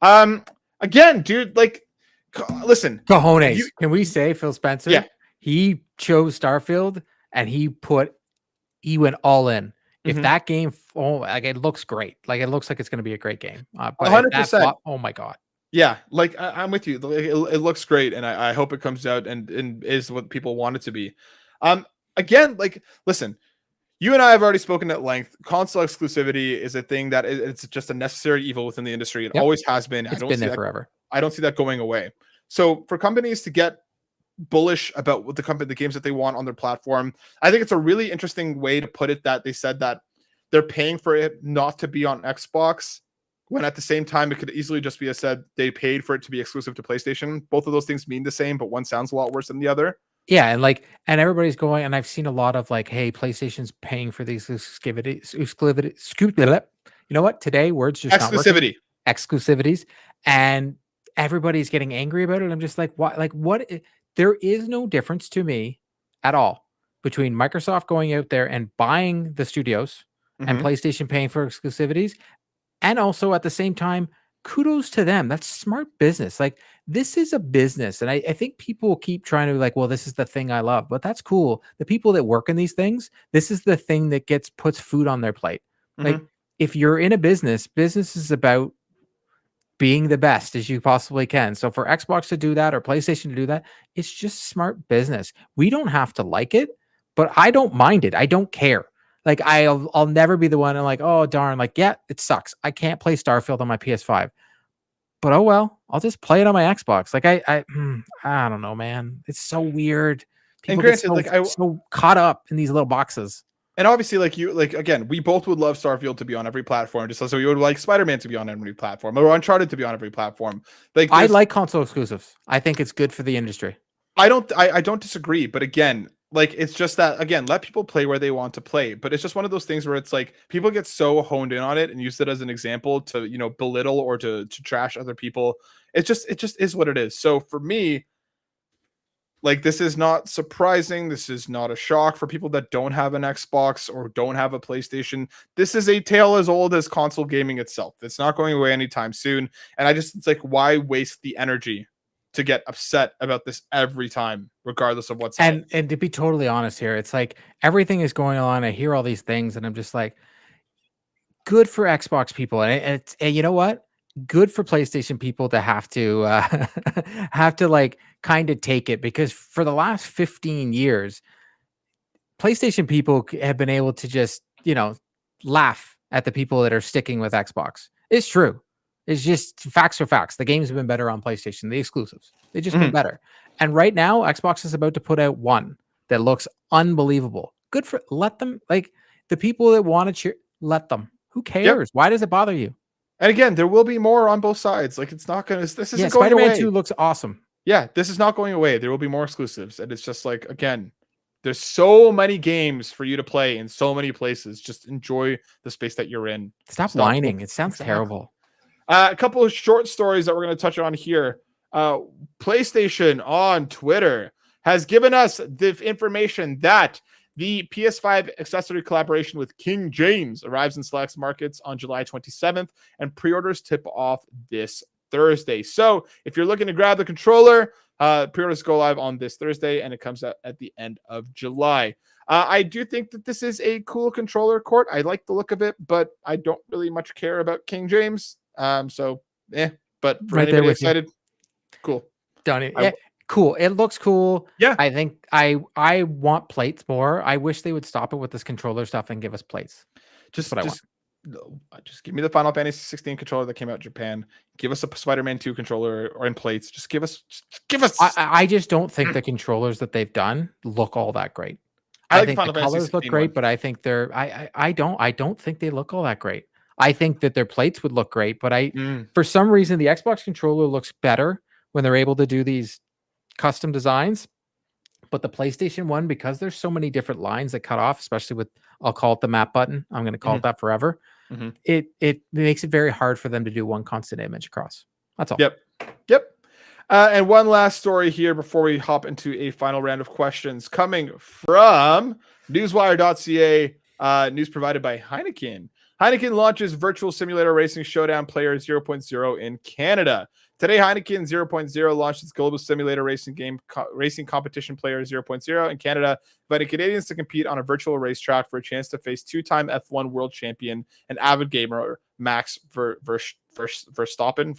Again, dude, like, listen. Cojones. Can we say Phil Spencer? Yeah. He chose Starfield and he went all in. If that game, it looks great. Like, it looks like it's going to be a great game. But 100%. Oh my God. Yeah, like, I'm with you. It looks great, and I hope it comes out and is what people want it to be. Again, like, listen, you and I have already spoken at length. Console exclusivity is a thing that it's just a necessary evil within the industry. It always has been. It's been there forever. I don't see that going away. So for companies to get bullish about what the games that they want on their platform, I think it's a really interesting way to put it, that they said that they're paying for it not to be on Xbox, when at the same time it could easily just be said they paid for it to be exclusive to PlayStation. Both of those things mean the same, but one sounds a lot worse than the other. Yeah, and everybody's going, and I've seen a lot of like, hey, PlayStation's paying for these exclusivity. You know what? Today words just exclusivity, exclusivities, and everybody's getting angry about it. I'm just like, what? Like, what? There is no difference to me at all between Microsoft going out there and buying the studios and PlayStation paying for exclusivities. And also at the same time, kudos to them. That's smart business. Like, this is a business. And I think people keep trying to like, well, this is the thing I love, but that's cool. The people that work in these things, this is the thing that puts food on their plate. Like, if you're in a business is about being the best as you possibly can. So for Xbox to do that or PlayStation to do that, it's just smart business. We don't have to like it, but I don't mind it. I don't care. Like, I'll never be the one and like, oh darn, like, yeah, it sucks. I can't play Starfield on my PS5. but oh well, I'll just play it on my Xbox. Like I don't know, man. It's so weird. And People get granted, like so caught up in these little boxes. And obviously, like again, we both would love Starfield to be on every platform, just as we would like Spider-Man to be on every platform, or Uncharted to be on every platform. Like I like console exclusives. I think it's good for the industry. I don't disagree, but again, like it's just that again, let people play where they want to play. But it's just one of those things where it's like people get so honed in on it and use it as an example to belittle or to trash other people. It just is what it is. So for me, like, this is not surprising. This is not a shock for people that don't have an Xbox or don't have a PlayStation. This is a tale as old as console gaming itself. It's not going away anytime soon. And it's like, why waste the energy to get upset about this every time, regardless of what's and to be totally honest here, it's like everything is going on. I hear all these things, and I'm just like, good for Xbox people, and you know what? Good for PlayStation people to have to have to like kind of take it, because for the last 15 years, PlayStation people have been able to just laugh at the people that are sticking with Xbox. It's true. It's just facts are facts. The games have been better on PlayStation. The exclusives, they just been better. And right now, Xbox is about to put out one that looks unbelievable. Good for let them, like the people that want to cheer. Let them. Who cares? Yep. Why does it bother you? And again, there will be more on both sides. Like, it's not gonna. This isn't going Spider-Man away. 2 looks awesome. Yeah, this is not going away. There will be more exclusives, and it's just like, again, there's so many games for you to play in so many places. Just enjoy the space that you're in. Stop whining. It sounds terrible. A couple of short stories that we're going to touch on here. PlayStation on Twitter has given us the information that the PS5 accessory collaboration with King James arrives in select markets on July 27th, and pre-orders tip off this Thursday. So if you're looking to grab the controller, pre-orders go live on this Thursday, and it comes out at the end of July. I do think that this is a cool controller court. I like the look of it, but I don't really much care about King James. But for right anybody excited, cool. Cool. It looks cool. Yeah. I think I want plates more. I wish they would stop it with this controller stuff and give us plates. Just give me the Final Fantasy 16 controller that came out in Japan. Give us a Spider-Man 2 controller or in plates. Just give us. I just don't think the controllers that they've done look all that great. I think the colors look great, but I think they're I don't think they look all that great. I think that their plates would look great, but for some reason the Xbox controller looks better when they're able to do these custom designs. But the PlayStation one, because there's so many different lines that cut off, especially with, I'll call it the map button. I'm going to call it that forever. It makes it very hard for them to do one constant image across. That's all. Yep. And one last story here before we hop into a final round of questions, coming from newswire.ca, news provided by Heineken. Heineken launches virtual simulator racing showdown player 0.0 in Canada. Today, Heineken 0.0 launched its global simulator racing game racing competition player 0.0 in Canada, inviting Canadians to compete on a virtual racetrack for a chance to face two-time F1 world champion and avid gamer Max Verstappen.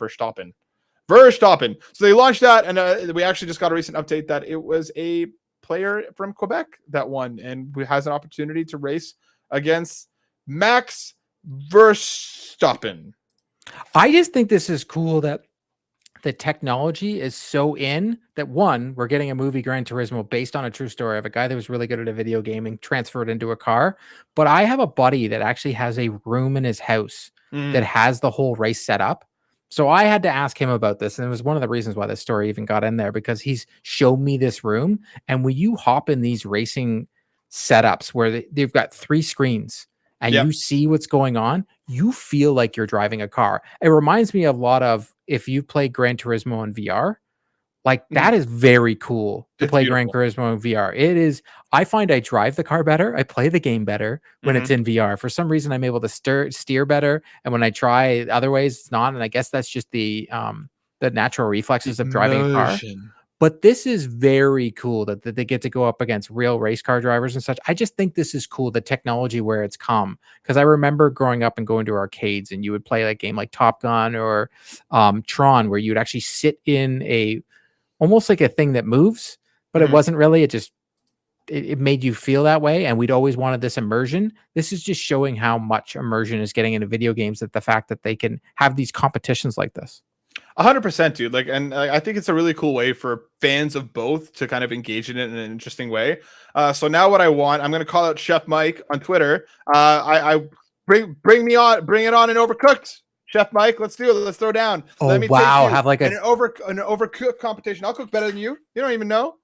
So they launched that, and we actually just got a recent update that it was a player from Quebec that won and has an opportunity to race against Max Verstappen. I just think this is cool that the technology is so in that, one, we're getting a movie Gran Turismo based on a true story of a guy that was really good at a video game and transferred into a car. But I have a buddy that actually has a room in his house that has the whole race set up. So I had to ask him about this. And it was one of the reasons why this story even got in there, because he's showed me this room. And when you hop in these racing setups where they've got 3 screens and you see what's going on, you feel like you're driving a car. It reminds me a lot of, if you play Gran Turismo in VR, like that is very cool to play Gran Turismo in VR. It is. I find I drive the car better. I play the game better when it's in VR. For some reason, I'm able to steer better. And when I try other ways, it's not. And I guess that's just the natural reflexes of driving a car. But this is very cool that they get to go up against real race car drivers and such. I just think this is cool, the technology where it's come. Because I remember growing up and going to arcades, and you would play a game like Top Gun or Tron, where you'd actually sit in almost like a thing that moves, but it wasn't really. It made you feel that way. And we'd always wanted this immersion. This is just showing how much immersion is getting into video games, that the fact that they can have these competitions like this. 100%, dude. Like, and I think it's a really cool way for fans of both to kind of engage in it in an interesting way. So now what I'm going to call out Chef Mike on Twitter. I bring it on and Overcooked. Chef Mike, let's do it. Let's throw down. Oh, Let me wow. take you have like an overcooked competition. I'll cook better than you. You don't even know.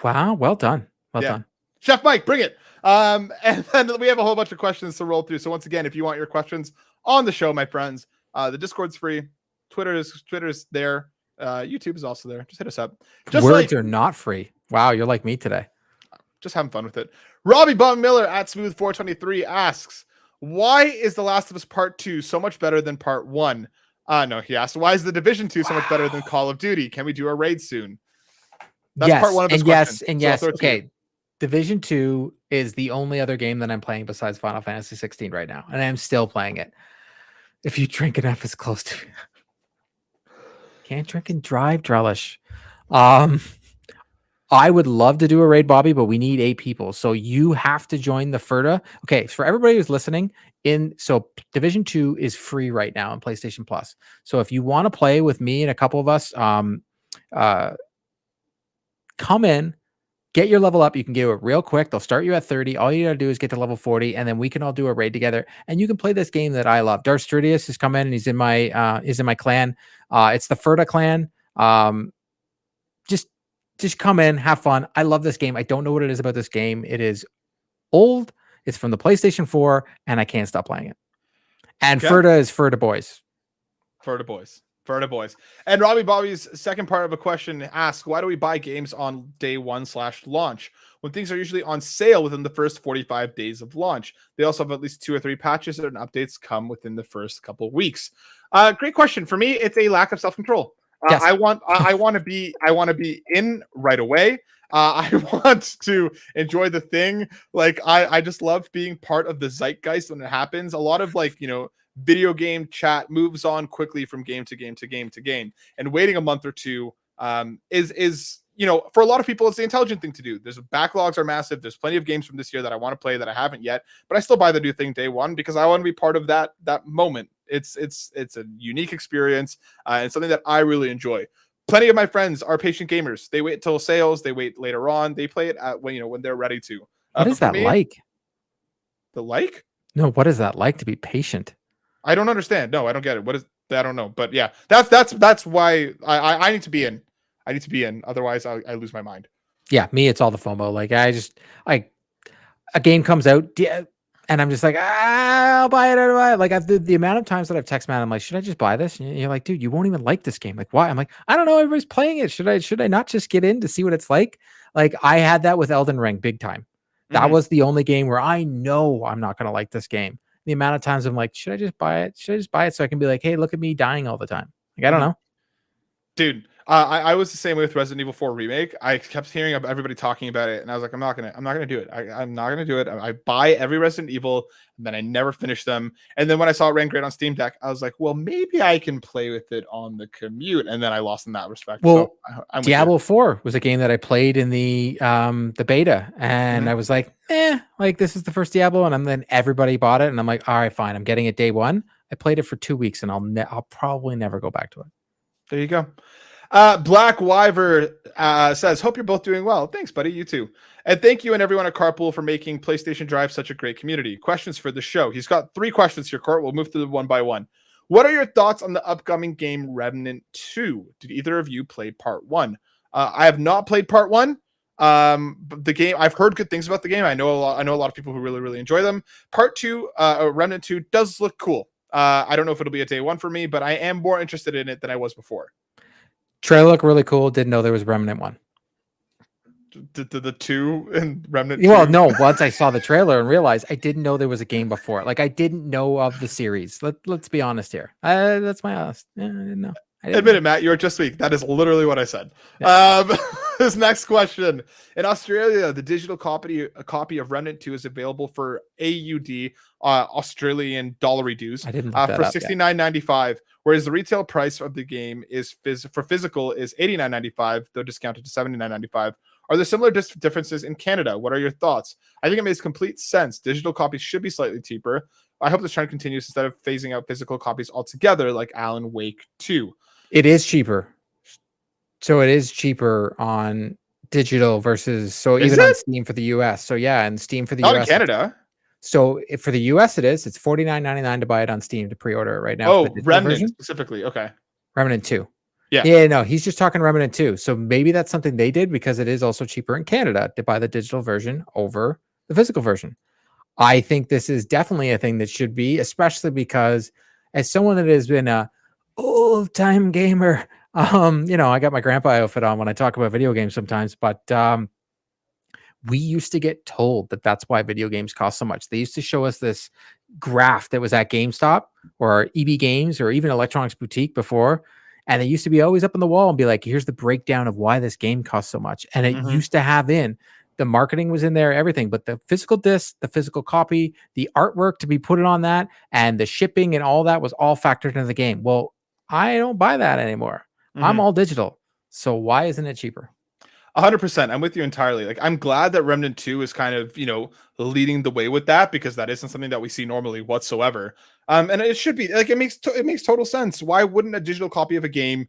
Wow. Well done. Well done. Chef Mike, bring it. And then we have a whole bunch of questions to roll through. So once again, if you want your questions on the show, my friends, the Discord's free. Twitter's there. YouTube is also there. Just hit us up. Words are not free. Wow, you're like me today. Just having fun with it. Robbie Bum Miller at Smooth423 asks, why is The Last of Us Part 2 so much better than Part 1? No, he asked, why is The Division 2 so much better than Call of Duty? Can we do a raid soon? That's part one of his questions. Yes. Okay. Division 2 is the only other game that I'm playing besides Final Fantasy 16 right now, and I'm still playing it. If you drink enough, it's close to... Can't drink and drive, Drellesh. I would love to do a raid, Bobby, but we need 8 people. So you have to join the FERDA. Okay, so for everybody who's listening, Division 2 is free right now on PlayStation Plus. So if you want to play with me and a couple of us, come in, get your level up. You can do it real quick. They'll start you at 30. All you got to do is get to level 40, and then we can all do a raid together. And you can play this game that I love. Darth Stridius has come in, and he's in my clan. It's the FERDA clan. Just come in, have fun. I love this game. I don't know what it is about this game. It is old. It's from the PlayStation 4, and I can't stop playing it. And FERDA is FERDA boys. FERDA boys. FERDA boys. And Robbie Bobby's second part of a question asks, why do we buy games on day 1/launch when things are usually on sale within the first 45 days of launch? They also have at least 2 or 3 patches and updates come within the first couple of weeks. Great question. For me, it's a lack of self-control. Yes. I want to be in right away. I want to enjoy the thing. Like I just love being part of the zeitgeist when it happens. A lot of video game chat moves on quickly from game to game to game to game, and waiting a month or two is for a lot of people, it's the intelligent thing to do. There's backlogs are massive. There's plenty of games from this year that I want to play that I haven't yet, but I still buy the new thing day one because I want to be part of that moment. It's a unique experience and something that I really enjoy. Plenty of my friends are patient gamers. They wait till sales. They wait later on. They play it at when they're ready to. What is that like? The like? No, what is that like to be patient? I don't understand. No, I don't get it. What is that? I don't know. But yeah, that's why I need to be in. I need to be in. Otherwise, I lose my mind. Yeah, me, it's all the FOMO. Like a game comes out and I'm just like, I'll buy it. I'll buy it. Like the amount of times that I've texted Matt, I'm like, should I just buy this? And you're like, dude, you won't even like this game. Like, why? I'm like, I don't know. Everybody's playing it. Should I not just get in to see what it's like? Like I had that with Elden Ring big time. That was the only game where I know I'm not going to like this game. The amount of times I'm like, should I just buy it? Should I just buy it so I can be like, hey, look at me dying all the time? Like, I don't know. Dude, I was the same way with Resident Evil 4 Remake. I kept hearing everybody talking about it, and I was like, I'm not gonna do it. I'm not gonna do it. I buy every Resident Evil, and then I never finish them. And then when I saw it ran great on Steam Deck, I was like, well, maybe I can play with it on the commute. And then I lost in that respect. Well, so Diablo 4 was a game that I played in the beta, and I was like, like this is the first Diablo, and then everybody bought it, and I'm like, all right, fine, I'm getting it day one. I played it for 2 weeks, and I'll probably never go back to it. There you go. Black Wyver says, hope you're both doing well. Thanks, buddy. You too. And thank you and everyone at Carpool for making PlayStation Drive such a great community. Questions for the show. He's got 3 questions here, Court. We'll move through them one by one. What are your thoughts on the upcoming game Remnant 2? Did either of you play Part 1? I have not played Part 1. But the game, I've heard good things about the game. I know a lot of people who really, really enjoy them. Part 2, Remnant 2 does look cool. I don't know if it'll be a day one for me, but I am more interested in it than I was before. Trailer looked really cool. Didn't know there was Remnant 1. The 2 and Remnant 2? Well, no. Once I saw the trailer and realized I didn't know there was a game before it. Like I didn't know of the series. Let's be honest here. That's my honest. I didn't know. Admit it, Matt. You are just weak. That is literally what I said. Yeah. This next question. In Australia, the digital copy of Remnant 2 is available for AUD, Australian dollary dues, for $69.95, whereas the retail price of the game is for physical is $89.95, though discounted to $79.95. Are there similar differences in Canada? What are your thoughts? I think it makes complete sense. Digital copies should be slightly cheaper. I hope this trend continues instead of phasing out physical copies altogether like Alan Wake 2. It is cheaper. So it is cheaper on digital versus even on Steam for the US. So yeah, and Steam for the Not US. in Canada. So for the US it's $49.99 to buy it on Steam to pre-order it right now. Oh, for the digital Remnant version. specifically. Okay. Remnant 2. Yeah. Yeah, no, he's just talking Remnant 2. So maybe that's something they did because it is also cheaper in Canada to buy the digital version over the physical version. I think this is definitely a thing that should be, especially because as someone that has been a old-time gamer, I got my grandpa outfit on when I talk about video games sometimes, but we used to get told that that's why video games cost so much. They used to show us this graph that was at GameStop or EB Games or even Electronics Boutique before, and it used to be always up on the wall and be like, here's the breakdown of why this game costs so much. And it used to have the marketing was in there, everything, but the physical disc, the physical copy, the artwork to be put on that, and the shipping and all that was all factored into the game. Well, I don't buy that anymore. I'm all digital. So why isn't it cheaper? 100%. I'm with you entirely. Like, I'm glad that Remnant 2 is kind of, leading the way with that, because that isn't something that we see normally whatsoever. And it should be like, it makes total sense. Why wouldn't a digital copy of a game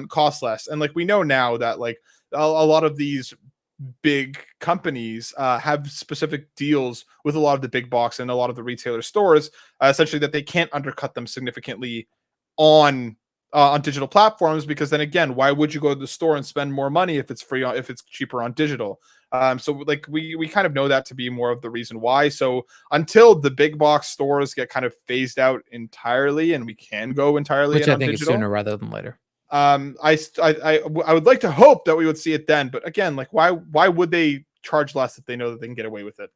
cost less? And like, we know now that like a lot of these big companies have specific deals with a lot of the big box and a lot of the retailer stores, essentially that they can't undercut them significantly on digital platforms, because then again, why would you go to the store and spend more money if it's free, if it's cheaper on digital? So like we kind of know that to be more of the reason why. So until the big box stores get kind of phased out entirely and we can go entirely, which I think digital, is sooner rather than later. I would like to hope that we would see it then, but again, like why would they charge less if they know that they can get away with it?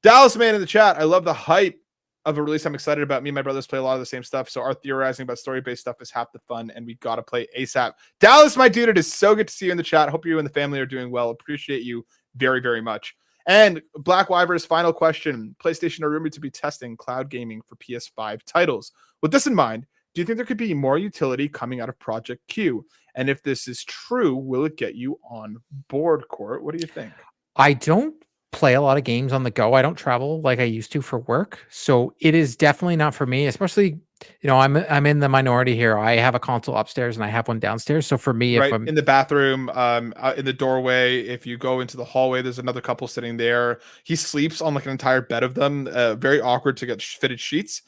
Dallas Man in the chat, I love the hype of a release I'm excited about. Me and my brothers play a lot of the same stuff, so our theorizing about story-based stuff is half the fun, and we got to play ASAP. Dallas, my dude, it is so good to see you in the chat. Hope you and the family are doing well. Appreciate you very, very much. And Black Wyver's final question: PlayStation are rumored to be testing cloud gaming for PS5 titles. With this in mind, do you think there could be more utility coming out of Project Q? And if this is true, will it get you on board, Court? What do you think? I don't play a lot of games on the go. I don't travel like I used to for work. So it is definitely not for me, especially, I'm in the minority here. I have a console upstairs and I have one downstairs. So for me, right, if I'm in the bathroom, in the doorway, if you go into the hallway, there's another couple sitting there. He sleeps on like an entire bed of them. Very awkward to get fitted sheets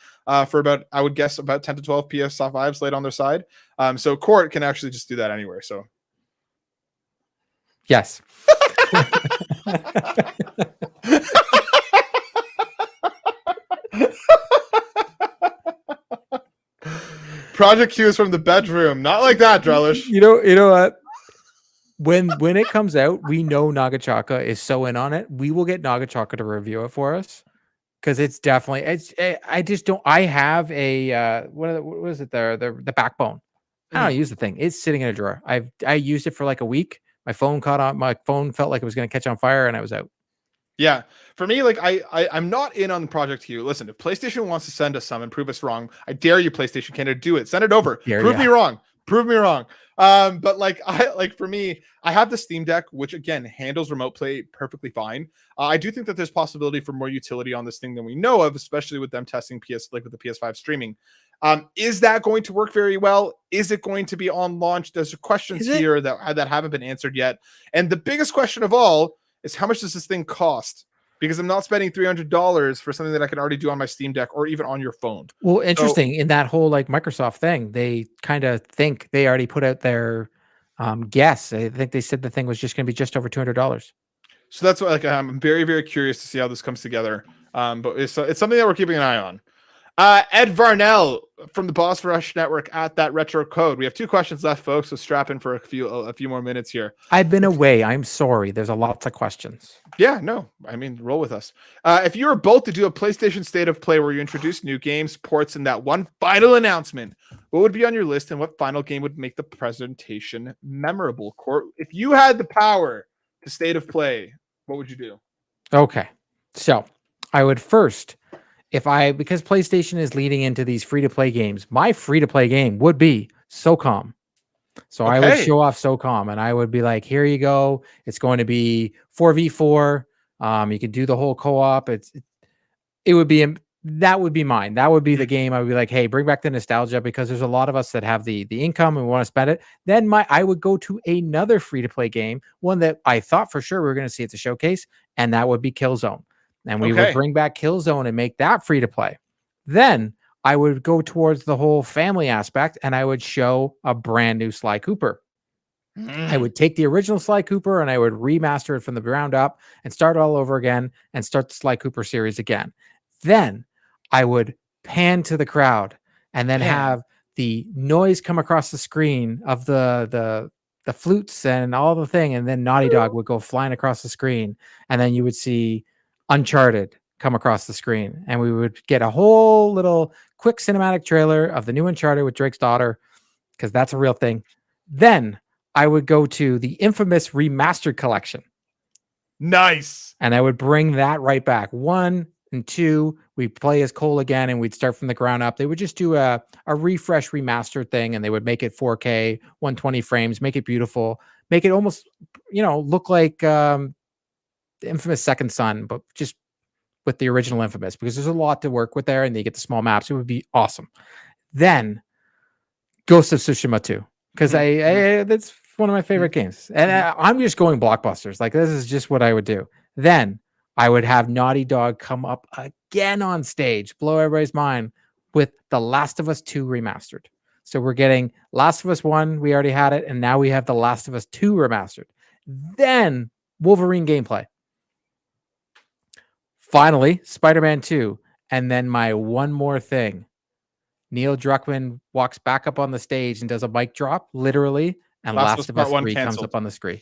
for about, I would guess, about 10 to 12 PS5s laid on their side. So Court can actually just do that anywhere. So yes. Project Q is from the bedroom. Not like that, Drellesh. You know what? When it comes out, we know Nagachaka is so in on it. We will get Nagachaka to review it for us, because it's definitely I just don't. I have a what was it there? The backbone. I don't use the thing. It's sitting in a drawer. I used it for like a week. My phone caught on. My phone felt like it was going to catch on fire, and I was out. Yeah, for me, like I'm not in on Project Q. Listen, if PlayStation wants to send us some and prove us wrong, I dare you, PlayStation Canada, do it. Send it over. Prove me wrong. Prove me wrong. But for me, I have the Steam Deck, which again handles remote play perfectly fine. I do think that there's possibility for more utility on this thing than we know of, especially with them testing with the PS5 streaming. Is that going to work very well? Is it going to be on launch? There's questions here that haven't been answered yet. And the biggest question of all is, how much does this thing cost? Because I'm not spending $300 for something that I can already do on my Steam Deck or even on your phone. Well, interesting. In that whole like Microsoft thing, they kind of think they already put out their guess. I think they said the thing was just going to be just over $200. So that's what, like, I'm very, very curious to see how this comes together. But it's something that we're keeping an eye on. Ed Varnell from the Boss Rush Network at That Retro Code. We have 2 questions left, folks, so strap in for a few more minutes here. I've been away. I'm sorry. There's a lots of questions. Yeah, no, I mean, roll with us. If you were both to do a PlayStation State of Play where you introduce new games, ports, and that one final announcement, what would be on your list, and what final game would make the presentation memorable? Court, if you had the power to State of Play, what would you do? Okay, so I would first, because PlayStation is leading into these free-to-play games, my free-to-play game would be SOCOM. So I would show off SOCOM, and I would be like, here you go. It's going to be 4v4. You can do the whole co-op. It would be that would be mine. That would be the game. I would be like, hey, bring back the nostalgia, because there's a lot of us that have the income and we want to spend it. Then I would go to another free-to-play game, one that I thought for sure we were going to see at the showcase, and that would be Killzone. And we would bring back Killzone and make that free-to-play. Then I would go towards the whole family aspect, and I would show a brand new Sly Cooper. I would take the original Sly Cooper and I would remaster it from the ground up and start all over again and start the Sly Cooper series again. Then I would pan to the crowd and then have the noise come across the screen of the flutes and all the thing, and then Naughty Dog would go flying across the screen, and then you would see Uncharted come across the screen, and we would get a whole little quick cinematic trailer of the new Uncharted with Drake's daughter, because that's a real thing. Then I would go to the infamous remastered collection. Nice. And I would bring that right back. 1 and 2, we play as Cole again, and we'd start from the ground up. They would just do a refresh remaster thing, and they would make it 4K, 120 frames, make it beautiful, make it almost, look like the infamous Second Son, but just with the original Infamous, because there's a lot to work with there, and they get the small maps. It would be awesome. Then Ghost of Tsushima 2, because that's one of my favorite games. And I'm just going blockbusters. Like, this is just what I would do. Then I would have Naughty Dog come up again on stage, blow everybody's mind with The Last of Us 2 remastered. So we're getting Last of Us 1, we already had it, and now we have The Last of Us 2 remastered. Then Wolverine gameplay. Finally, Spider-Man 2. And then my one more thing. Neil Druckmann walks back up on the stage and does a mic drop, literally, and Last of Us 3 comes up on the screen.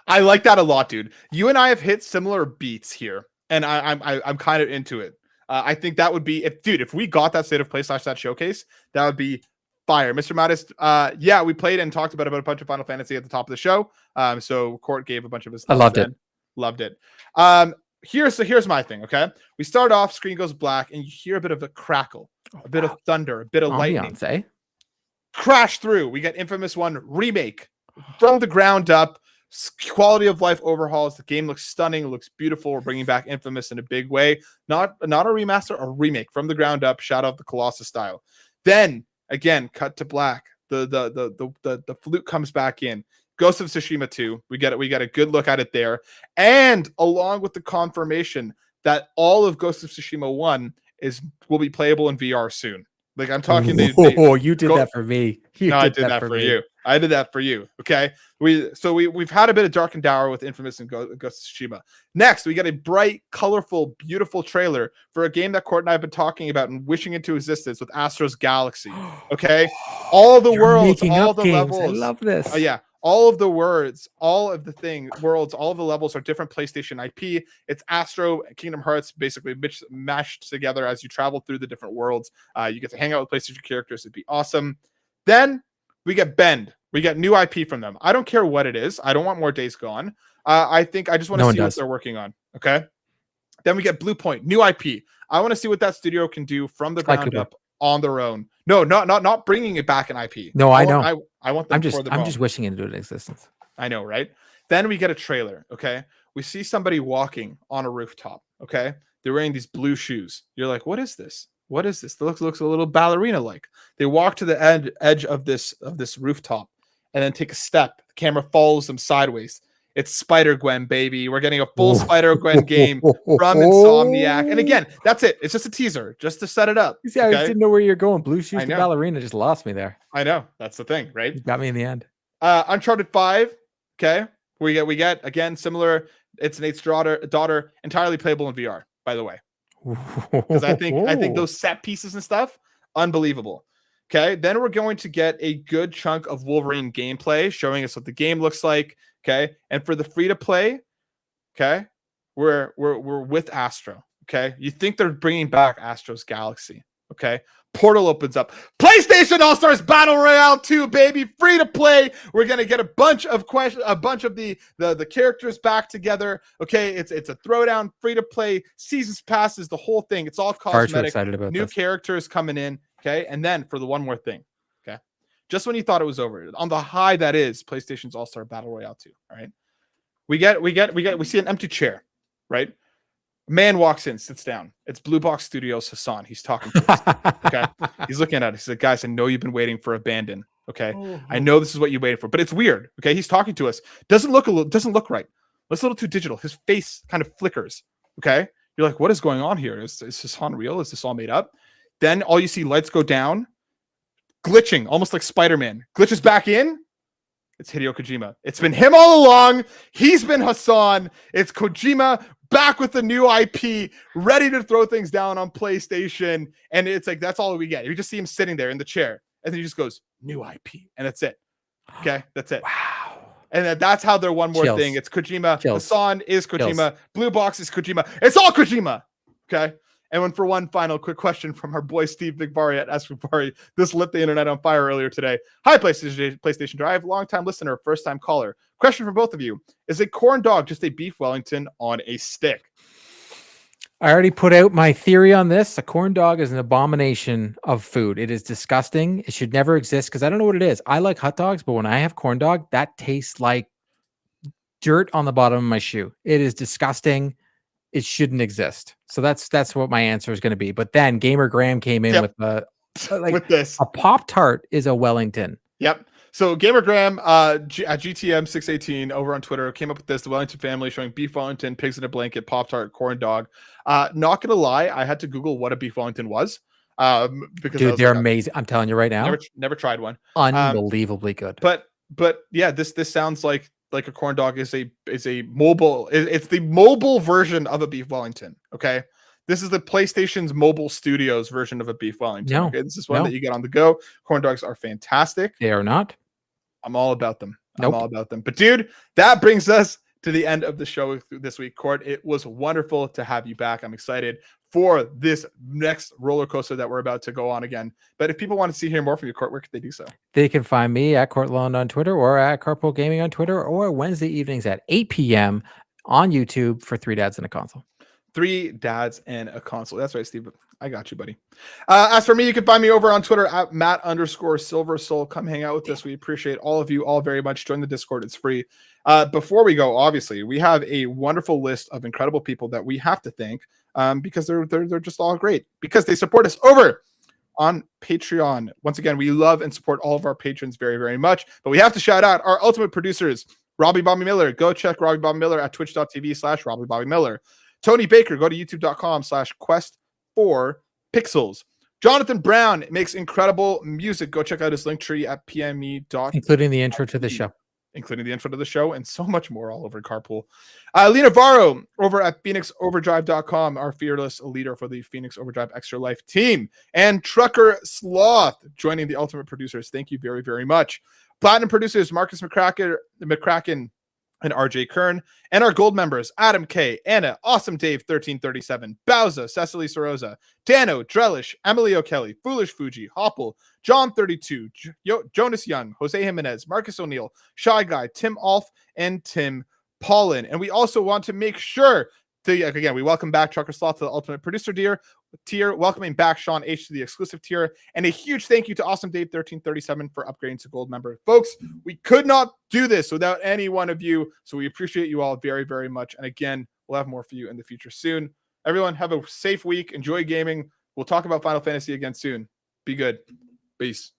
I like that a lot, dude. You and I have hit similar beats here, and I'm kind of into it. I think that would be if we got that State of Play / that showcase, that would be fire. Mr. Mattis, yeah, we played and talked about a bunch of Final Fantasy at the top of the show. So Court gave a bunch of his thoughts. I loved it. Here's my thing. Okay, we start off, screen goes black, and you hear a bit of a crackle, a bit of thunder, a bit of lightning. Crash through. We get Infamous 1 remake from the ground up. Quality of life overhauls. The game looks stunning. It looks beautiful. We're bringing back Infamous in a big way. Not a remaster, a remake from the ground up. Shadow of the Colossus style. Then again, cut to black. The flute comes back in. Ghost of Tsushima 2. We get a good look at it there. And along with the confirmation that all of Ghost of Tsushima 1 will be playable in VR soon. Like, I'm talking. You did that for me. I did that for you. I did that for you. Okay. We've had a bit of Dark and Dour with Infamous and Ghost of Tsushima. Next, we got a bright, colorful, beautiful trailer for a game that Court and I have been talking about and wishing into existence with Astro's Galaxy. Okay. All the worlds, all the levels. I love this. Oh yeah. All of the worlds, all of the levels are different PlayStation IP. It's Astro, Kingdom Hearts, basically mashed together as you travel through the different worlds. You get to hang out with PlayStation characters. It'd be awesome. Then we get Bend. We get new IP from them. I don't care what it is. I don't want more Days Gone. I just want to see what they're working on. Okay. Then we get Blue Point, new IP. I want to see what that studio can do from the ground up on their own. No, not bringing it back an IP. No, I know. I want them. I'm just wishing it into existence. I know, right? Then we get a trailer. Okay, we see somebody walking on a rooftop. Okay, they're wearing these blue shoes. You're like, what is this? What is this? It looks a little ballerina like. They walk to the edge of this rooftop, and then take a step. The camera follows them sideways. It's Spider-Gwen, baby. We're getting a full Spider-Gwen game from Insomniac. And again, that's it. It's just a teaser, just to set it up. See, I just didn't know where you're going. Blue shoes to ballerina just lost me there. I know. That's the thing, right? You got me in the end. Uncharted 5. Okay. We get again, similar. It's Nate's daughter, entirely playable in VR, by the way. Because I think those set pieces and stuff, unbelievable. Okay. Then we're going to get a good chunk of Wolverine gameplay showing us what the game looks like. Okay, and for the free to play, okay, we're with Astro. Okay, you think they're bringing back Astro's Galaxy? Okay, portal opens up. PlayStation All Stars Battle Royale 2, baby, free to play. We're gonna get a bunch of the characters back together. Okay, it's a throwdown, free to play, seasons passes, the whole thing. It's all cosmetic. Far too excited about new characters coming in. Okay, and then for the one more thing. Just when you thought it was over, on the high that is PlayStation's All-Star Battle Royale 2. All right. We see an empty chair, right? Man walks in, sits down. It's Blue Box Studios Hassan. He's talking to us. Okay. He's looking at it. He said, guys, I know you've been waiting for Abandon. Okay. I know this is what you waited for, but it's weird. Okay. He's talking to us. Doesn't look right. Looks a little too digital. His face kind of flickers. Okay. You're like, what is going on here? Is Hassan real? Is this all made up? Then all you see, lights go down, glitching, almost like Spider-Man. Glitches back in. It's Hideo Kojima. It's been him all along. He's been Hassan. It's Kojima back with the new IP, ready to throw things down on PlayStation. And it's like, that's all we get. You just see him sitting there in the chair. And then he just goes, new IP. And that's it. Okay. That's it. Wow. And that's how they're one more Chills. thing. It's Kojima. Chills. Hassan is Kojima. Chills. Blue Box is Kojima. It's all Kojima. Okay. And for one final quick question from our boy Steve Bigbari at Escobari. This lit the internet on fire earlier today. Hi, PlayStation Drive, long-time listener, first-time caller. Question for both of you. Is a corn dog just a beef Wellington on a stick? I already put out my theory on this. A corn dog is an abomination of food. It is disgusting. It should never exist because I don't know what it is. I like hot dogs, but when I have corn dog, that tastes like dirt on the bottom of my shoe. It is disgusting. It shouldn't exist. So that's what my answer is going to be. But then Gamer Graham came in with with this. A Pop-Tart is a Wellington. Yep. So Gamer Graham at GTM618 over on Twitter came up with this: the Wellington family showing beef Wellington, pigs in a blanket, Pop-Tart, corn dog. Not gonna lie, I had to Google what a beef Wellington was. Because dude, they're amazing. I'm telling you right now. Never tried one. Unbelievably good. But yeah, this sounds like a corn dog is a mobile. It's the mobile version of a beef Wellington. Okay. This is the PlayStation's mobile studios version of a beef Wellington. Okay? This is one that you get on the go. Corn dogs are fantastic. They are not. I'm all about them. I'm all about them. But dude, that brings us to the end of the show this week, Court. It was wonderful to have you back. I'm excited for this next roller coaster that we're about to go on again. But if people want to hear more from you, Court, where can they do so? They can find me at Courtland on Twitter or at Carpool Gaming on Twitter or Wednesday evenings at 8 p.m. on YouTube for 3 Dads and a Console. 3 Dads and a Console. That's right, Steve. I got you, buddy. As for me, you can find me over on Twitter at Matt_SilverSoul. Come hang out with us. We appreciate all of you all very much. Join the Discord. It's free. Before we go, obviously, we have a wonderful list of incredible people that we have to thank because they're just all great because they support us over on Patreon. Once again, we love and support all of our patrons very, very much. But we have to shout out our ultimate producers, Robbie Bobby Miller. Go check Robbie Bobby Miller at twitch.tv/Robbie Bobby Miller. Tony Baker, go to youtube.com/quest4pixels. Jonathan Brown makes incredible music. Go check out his link tree at pme. Including the intro to the show. Including the intro to the show and so much more all over Carpool. Lena Varro over at phoenixoverdrive.com, our fearless leader for the Phoenix Overdrive Extra Life team. And Trucker Sloth joining the ultimate producers. Thank you very, very much. Platinum producers, Markus McCracken, and RJ Kern, and our gold members, Adam K, Anna, Awesome Dave 1337, Bowsah, Cecily Carrozza, Dannohh, Drellesh, Emily O'Kelly, Fulish Fuji, Hoppel, John 32, Jonas Young, Jose Jimenez, Marcus O'Neill, ScheiGuy, Tim Aulph, and Tim Paullin. And we also want to make sure to, again, we welcome back Trucker Sloth to the ultimate producer tier, welcoming back Sean H to the exclusive tier, and a huge thank you to Awesome Dave 1337 for upgrading to gold member. Folks, we could not do this without any one of you, so we appreciate you all very, very much. And again, we'll have more for you in the future soon. Everyone, have a safe week. Enjoy gaming. We'll talk about Final Fantasy again soon. Be good. Peace.